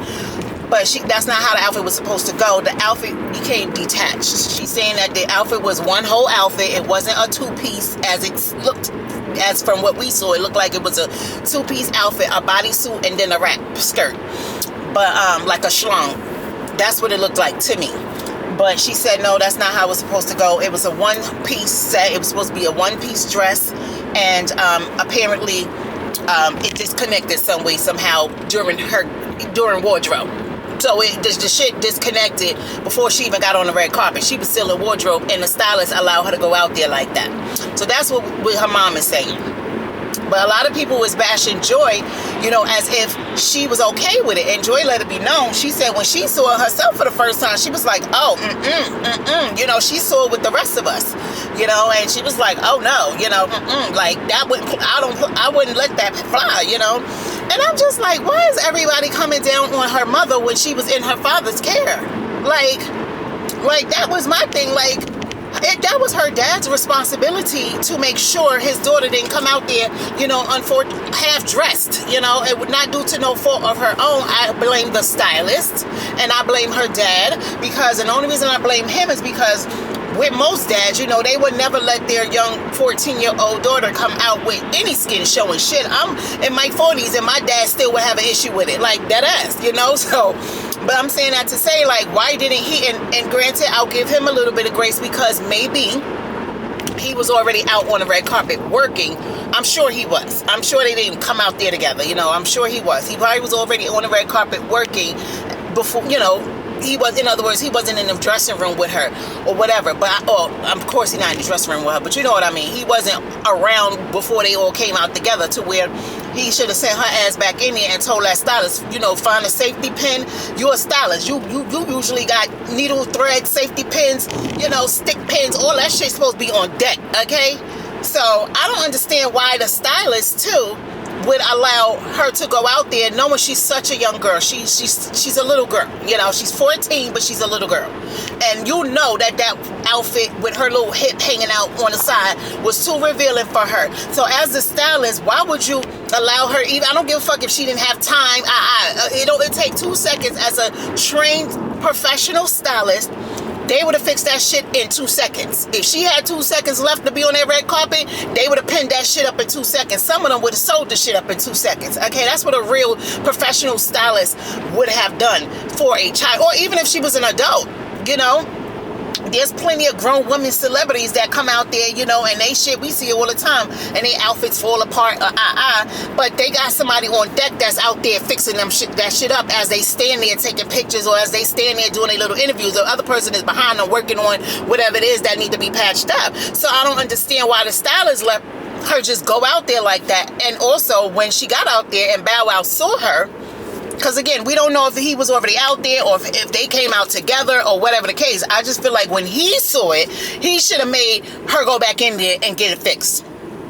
But that's not how the outfit was supposed to go. The outfit became detached. She's saying that the outfit was one whole outfit. It wasn't a two-piece as it looked. As from what we saw, it looked like it was a two-piece outfit, a bodysuit, and then a wrap skirt. But like a schlong. That's what it looked like to me. But she said, no, that's not how it was supposed to go. It was a one-piece set. It was supposed to be a one-piece dress. And apparently, it disconnected some way, somehow, during wardrobe. So the shit disconnected before she even got on the red carpet. She was still in wardrobe, and the stylist allowed her to go out there like that. So that's what her mom is saying. But a lot of people was bashing Joy, you know, as if she was okay with it. And Joy let it be known. She said when she saw it herself for the first time, she was like, oh, you know, she saw it with the rest of us, you know, and she was like, oh no, you know, like that I wouldn't let that fly, you know. And I'm just like, why is everybody coming down on her mother when she was in her father's care? Like that was my thing. Like, that was her dad's responsibility to make sure his daughter didn't come out there, you know, half dressed, you know. It would not do to no fault of her own. I blame the stylist and I blame her dad, because, and the only reason I blame him is because with most dads, you know, they would never let their young 14-year-old daughter come out with any skin showing. Shit, I'm in my 40s and my dad still would have an issue with it, like that ass, you know. So, but I'm saying that to say, like, why didn't he, and granted, I'll give him a little bit of grace because maybe he was already out on the red carpet working. I'm sure he was. I'm sure they didn't come out there together, you know. I'm sure he was. He probably was already on the red carpet working before, you know. He was, in other words, he wasn't in the dressing room with her or whatever. But of course he's not in the dressing room with her. But you know what I mean. He wasn't around before they all came out together, to where he should have sent her ass back in there and told that stylist, you know, find a safety pin. You're a stylist. You usually got needle, thread, safety pins, you know, stick pins. All that shit's supposed to be on deck. Okay, so I don't understand why the stylist too would allow her to go out there knowing she's such a young girl. She's a little girl, you know. She's 14, but she's a little girl, and you know that outfit with her little hip hanging out on the side was too revealing for her. So as the stylist, why would you allow her? Even I don't give a fuck if she didn't have time. It take 2 seconds. As a trained professional stylist, they would have fixed that shit in 2 seconds. If she had 2 seconds left to be on that red carpet, they would have pinned that shit up in 2 seconds. Some of them would have sold the shit up in 2 seconds. Okay, that's what a real professional stylist would have done for a child. Or even if she was an adult, you know. There's plenty of grown women celebrities that come out there, you know, and they shit, we see it all the time, and their outfits fall apart, but they got somebody on deck that's out there fixing that shit up as they stand there taking pictures, or as they stand there doing their little interviews. The other person is behind them working on whatever it is that need to be patched up. So I don't understand why the stylist let her just go out there like that. And also, when she got out there and Bow Wow saw her, because again, we don't know if he was already out there or if they came out together or whatever the case. I just feel like when he saw it, he should have made her go back in there and get it fixed.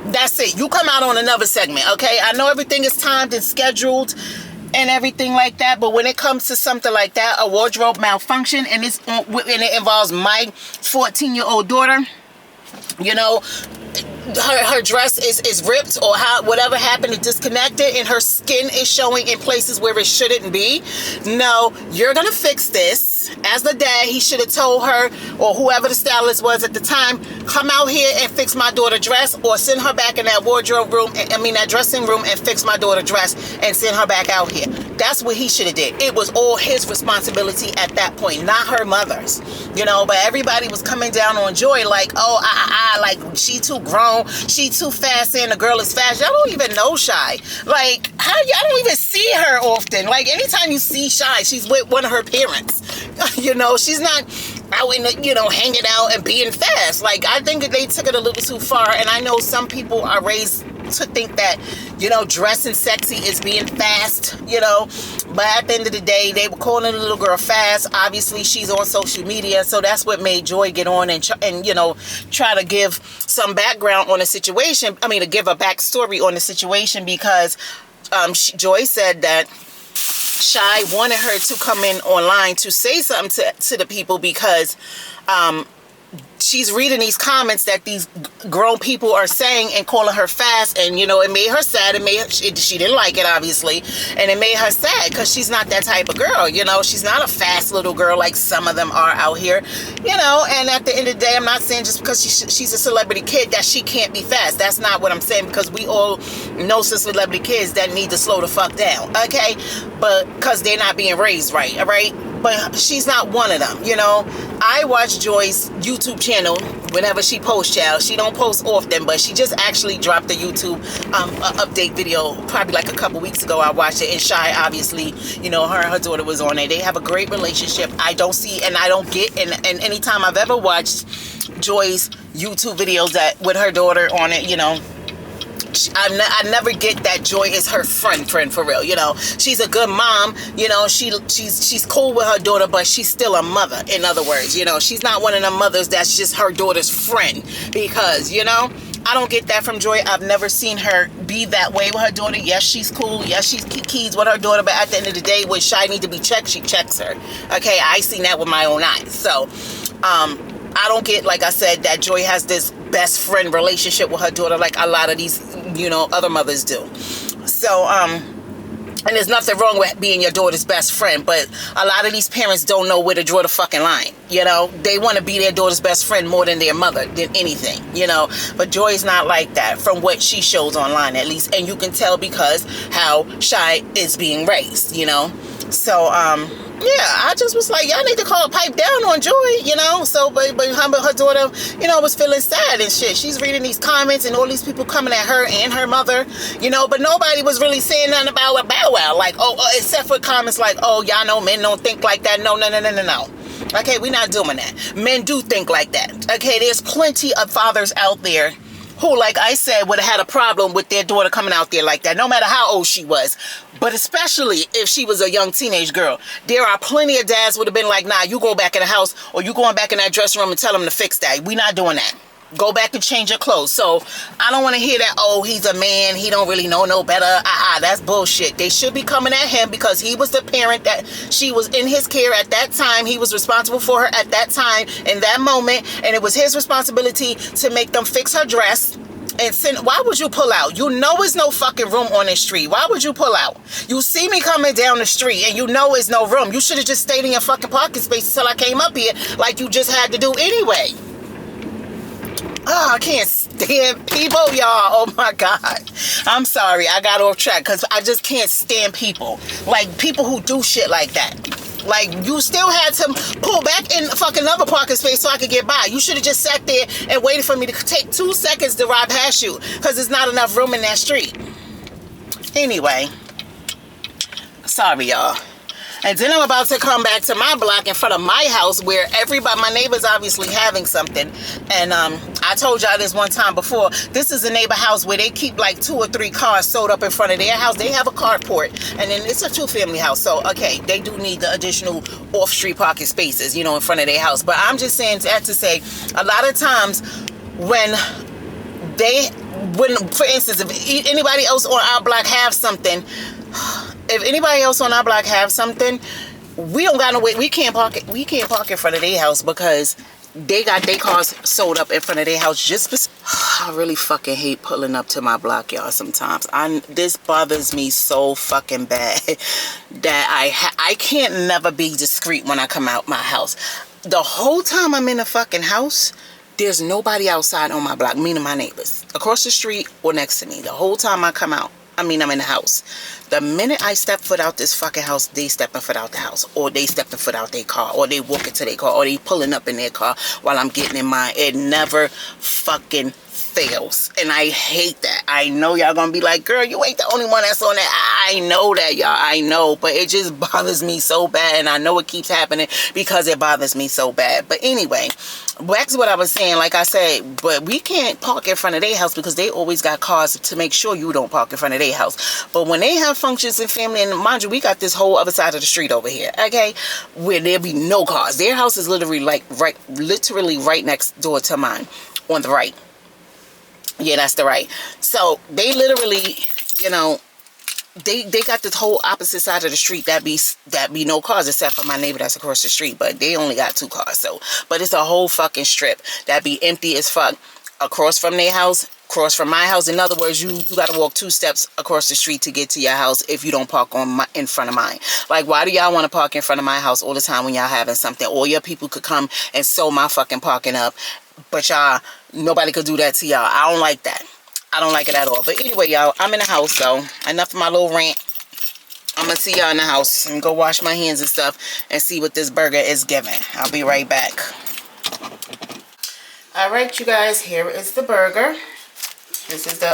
That's it. You come out on another segment, okay? I know everything is timed and scheduled and everything like that, but when it comes to something like that, a wardrobe malfunction, and it involves my 14-year-old daughter, you know, her dress is ripped, or whatever happened to disconnect it, and her skin is showing in places where it shouldn't be. No, you're gonna fix this. As the dad, he should have told her, or whoever the stylist was at the time, come out here and fix my daughter's dress, or send her back in that wardrobe room, that dressing room, and fix my daughter's dress and send her back out here. That's what he should have did. It was all his responsibility at that point, not her mother's. But everybody was coming down on Joy like, oh, like she too grown, she too fast, and the girl is fast. Y'all don't even know Shy. Like, how y'all don't even see her often. Like, anytime you see Shy, she's with one of her parents. She's not out in the, hanging out and being fast. Like, I think they took it a little too far, and I know some people are raised to think that, dressing sexy is being fast, but at the end of the day, they were calling the little girl fast. Obviously, she's on social media, so that's what made Joy get on and try to give some background on the situation. To give a backstory on the situation, because Joy said that Shy wanted her to come in online to say something to the people, because she's reading these comments that these grown people are saying and calling her fast, and it made her sad. She didn't like it, obviously, and it made her sad because she's not that type of girl. She's not a fast little girl like some of them are out here. And at the end of the day, I'm not saying just because she's a celebrity kid that she can't be fast. That's not what I'm saying, because we all know some celebrity kids that need to slow the fuck down, okay? But because they're not being raised right, all right? But she's not one of them, I watch Joy's YouTube channel whenever she posts, child. She don't post often, but she just actually dropped a YouTube update video probably like a couple weeks ago. I watched it, and Shy, obviously, her and her daughter was on it. They have a great relationship. I don't see, and I don't get, and anytime I've ever watched Joy's YouTube videos that with her daughter on it, I never get that Joy is her friend for real. She's a good mom. She's cool with her daughter, but she's still a mother. In other words, she's not one of them mothers that's just her daughter's friend, because I don't get that from Joy. I've never seen her be that way with her daughter. Yes, she's cool. Yes, she's keys with her daughter, but at the end of the day, when Shy need to be checked, she checks her. Okay, I seen that with my own eyes. So I don't get, like I said, that Joy has this best friend relationship with her daughter like a lot of these, other mothers do. So, and there's nothing wrong with being your daughter's best friend, but a lot of these parents don't know where to draw the fucking line. They want to be their daughter's best friend more than their mother, than anything, But Joy's not like that, from what she shows online, at least. And you can tell because how Shy is being raised, So, yeah, I just was like, y'all need to call a pipe down on Joy, So, but her daughter, was feeling sad and shit. She's reading these comments and all these people coming at her and her mother, but nobody was really saying nothing about what Bow Wow. Like, except for comments like, oh, y'all know men don't think like that. No. Okay, we're not doing that. Men do think like that. Okay, there's plenty of fathers out there who, like I said, would have had a problem with their daughter coming out there like that, no matter how old she was. But especially if she was a young teenage girl. There are plenty of dads would have been like, nah, you go back in the house, or you going back in that dressing room and tell him to fix that. We not doing that. Go back and change your clothes. So I don't want to hear that, oh, he's a man, he don't really know no better. That's bullshit. They should be coming at him because he was the parent that she was in his care at that time. He was responsible for her at that time, in that moment, and it was his responsibility to make them fix her dress. And send. Why would you pull out? It's no fucking room on this street. Why would you pull out? You see me coming down the street and it's no room. You should have just stayed in your fucking parking space until I came up here like you just had to do anyway. Oh, I can't stand people, y'all. Oh my God. I'm sorry. I got off track because I just can't stand people. Like people who do shit like that. Like, you still had to pull back in fucking another parking space so I could get by. You should have just sat there and waited for me to take 2 seconds to ride past you, because there's not enough room in that street. Anyway, sorry, y'all. And then I'm about to come back to my block in front of my house where my neighbor's obviously having something. And I told y'all this one time before. This is a neighbor house where they keep like 2 or 3 cars sold up in front of their house. They have a carport, and then it's a 2-family house. So, okay, they do need the additional off-street parking spaces, in front of their house. But I'm just saying that to say, a lot of times when, for instance, if anybody else on our block have something, we don't got no way. We can't park in front of their house because they got their cars sold up in front of their house just I really fucking hate pulling up to my block, y'all, sometimes. This bothers me so fucking bad that I can't never be discreet when I come out my house. The whole time I'm in the fucking house, there's nobody outside on my block, meaning my neighbors, across the street or next to me. The whole time I come out, I'm in the house. The minute I step foot out this fucking house, they stepping foot out the house, or they stepping foot out their car, or they walking to their car, or they pulling up in their car while I'm getting in mine. It never fucking fails, and I hate that. I know y'all gonna be like, girl, you ain't the only one that's on that. I know that, y'all. I know, but it just bothers me so bad, and I know it keeps happening because it bothers me so bad. But anyway, back to what I was saying. Like I said, but we can't park in front of their house because they always got cars to make sure you don't park in front of their house. But when they have functions and family, and mind you, we got this whole other side of the street over here, okay, where there be no cars. Their house is literally right next door to mine, on the right. Yeah, that's the right. So they literally, you know, they got this whole opposite side of the street that be no cars except for my neighbor that's across the street, but they only got 2 cars. So, but it's a whole fucking strip that be empty as fuck across from their house, across from my house. In other words, you got to walk 2 steps across the street to get to your house if you don't park in front of mine. Like, why do y'all want to park in front of my house all the time when y'all having something? All your people could come and sew my fucking parking up, but y'all, nobody could do that to y'all. I don't like that. I don't like it at all. But anyway, y'all, I'm in the house, so enough of my little rant. I'm gonna see y'all in the house and go wash my hands and stuff and see what this burger is giving. I'll be right back. All right, you guys, here is the burger. This is the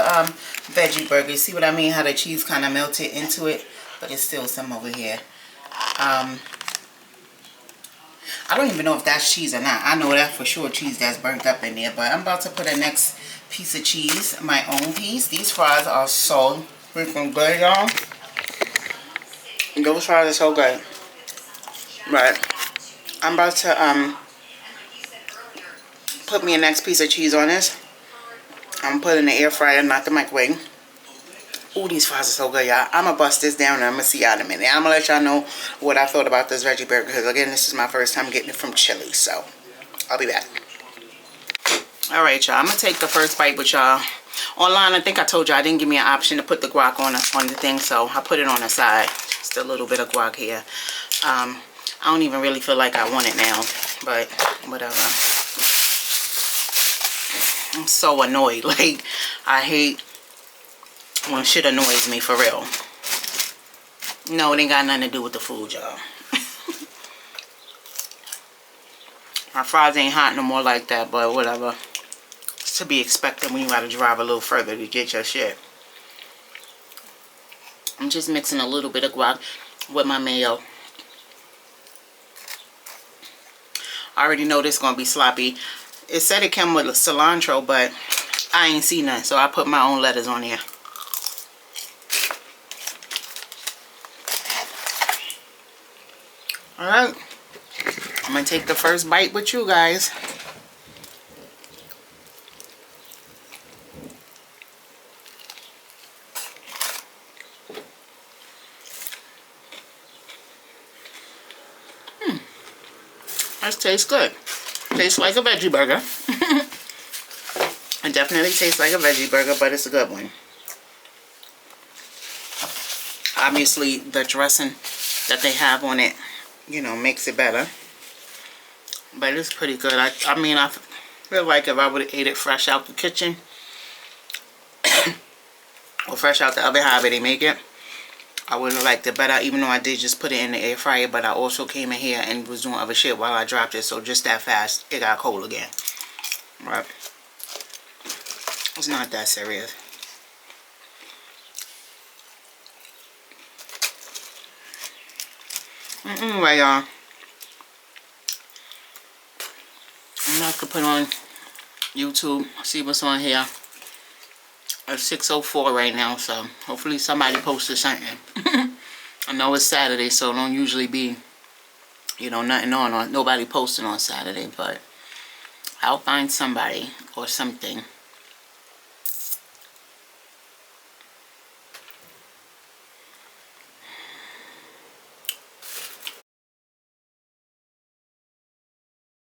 veggie burger. You see what I mean? How the cheese kind of melted into it, but it's still some over here. I don't even know if that's cheese or not. I know that for sure cheese that's burnt up in there. But I'm about to put the next piece of cheese, my own piece. These fries are so freaking good, y'all. Those fries are so good. But I'm about to put me a next piece of cheese on this. I'm gonna put it in the air fryer, not the microwave. Ooh, these fries are so good, y'all. I'm gonna bust this down and I'm gonna see y'all in a minute. I'm gonna let y'all know what I thought about this veggie burger, because again, this is my first time getting it from Chili's, so I'll be back. All right, y'all, I'm gonna take the first bite with y'all. Online, I think I told y'all I didn't give me an option to put the guac on the thing, so I put it on the side. Just a little bit of guac here. I don't even really feel like I want it now, but whatever. I'm so annoyed. Like, I hate when shit annoys me, for real. No, it ain't got nothing to do with the food, y'all. My fries ain't hot no more like that, but whatever. It's to be expected when you gotta drive a little further to get your shit. I'm just mixing a little bit of guac with my mayo. I already know this is gonna be sloppy. It said it came with cilantro, but I ain't seen none, so I put my own lettuce on here. Alright, I'm going to take the first bite with you guys. This tastes good. Tastes like a veggie burger. It definitely tastes like a veggie burger, but it's a good one. Obviously, the dressing that they have on it, you know, makes it better. But it's pretty good. I mean, I feel like if I would have ate it fresh out the kitchen or fresh out the oven, however they make it, I would have liked it better, even though I did just put it in the air fryer. But I also came in here and was doing other shit while I dropped it, so just that fast, it got cold again. Right. It's not that serious. Anyway, y'all, I'm going to put on YouTube, see what's on here. It's 6:04 right now, so hopefully somebody posted something. I know it's Saturday, so don't usually be, you know, nothing on, or nobody posting on Saturday, but I'll find somebody or something.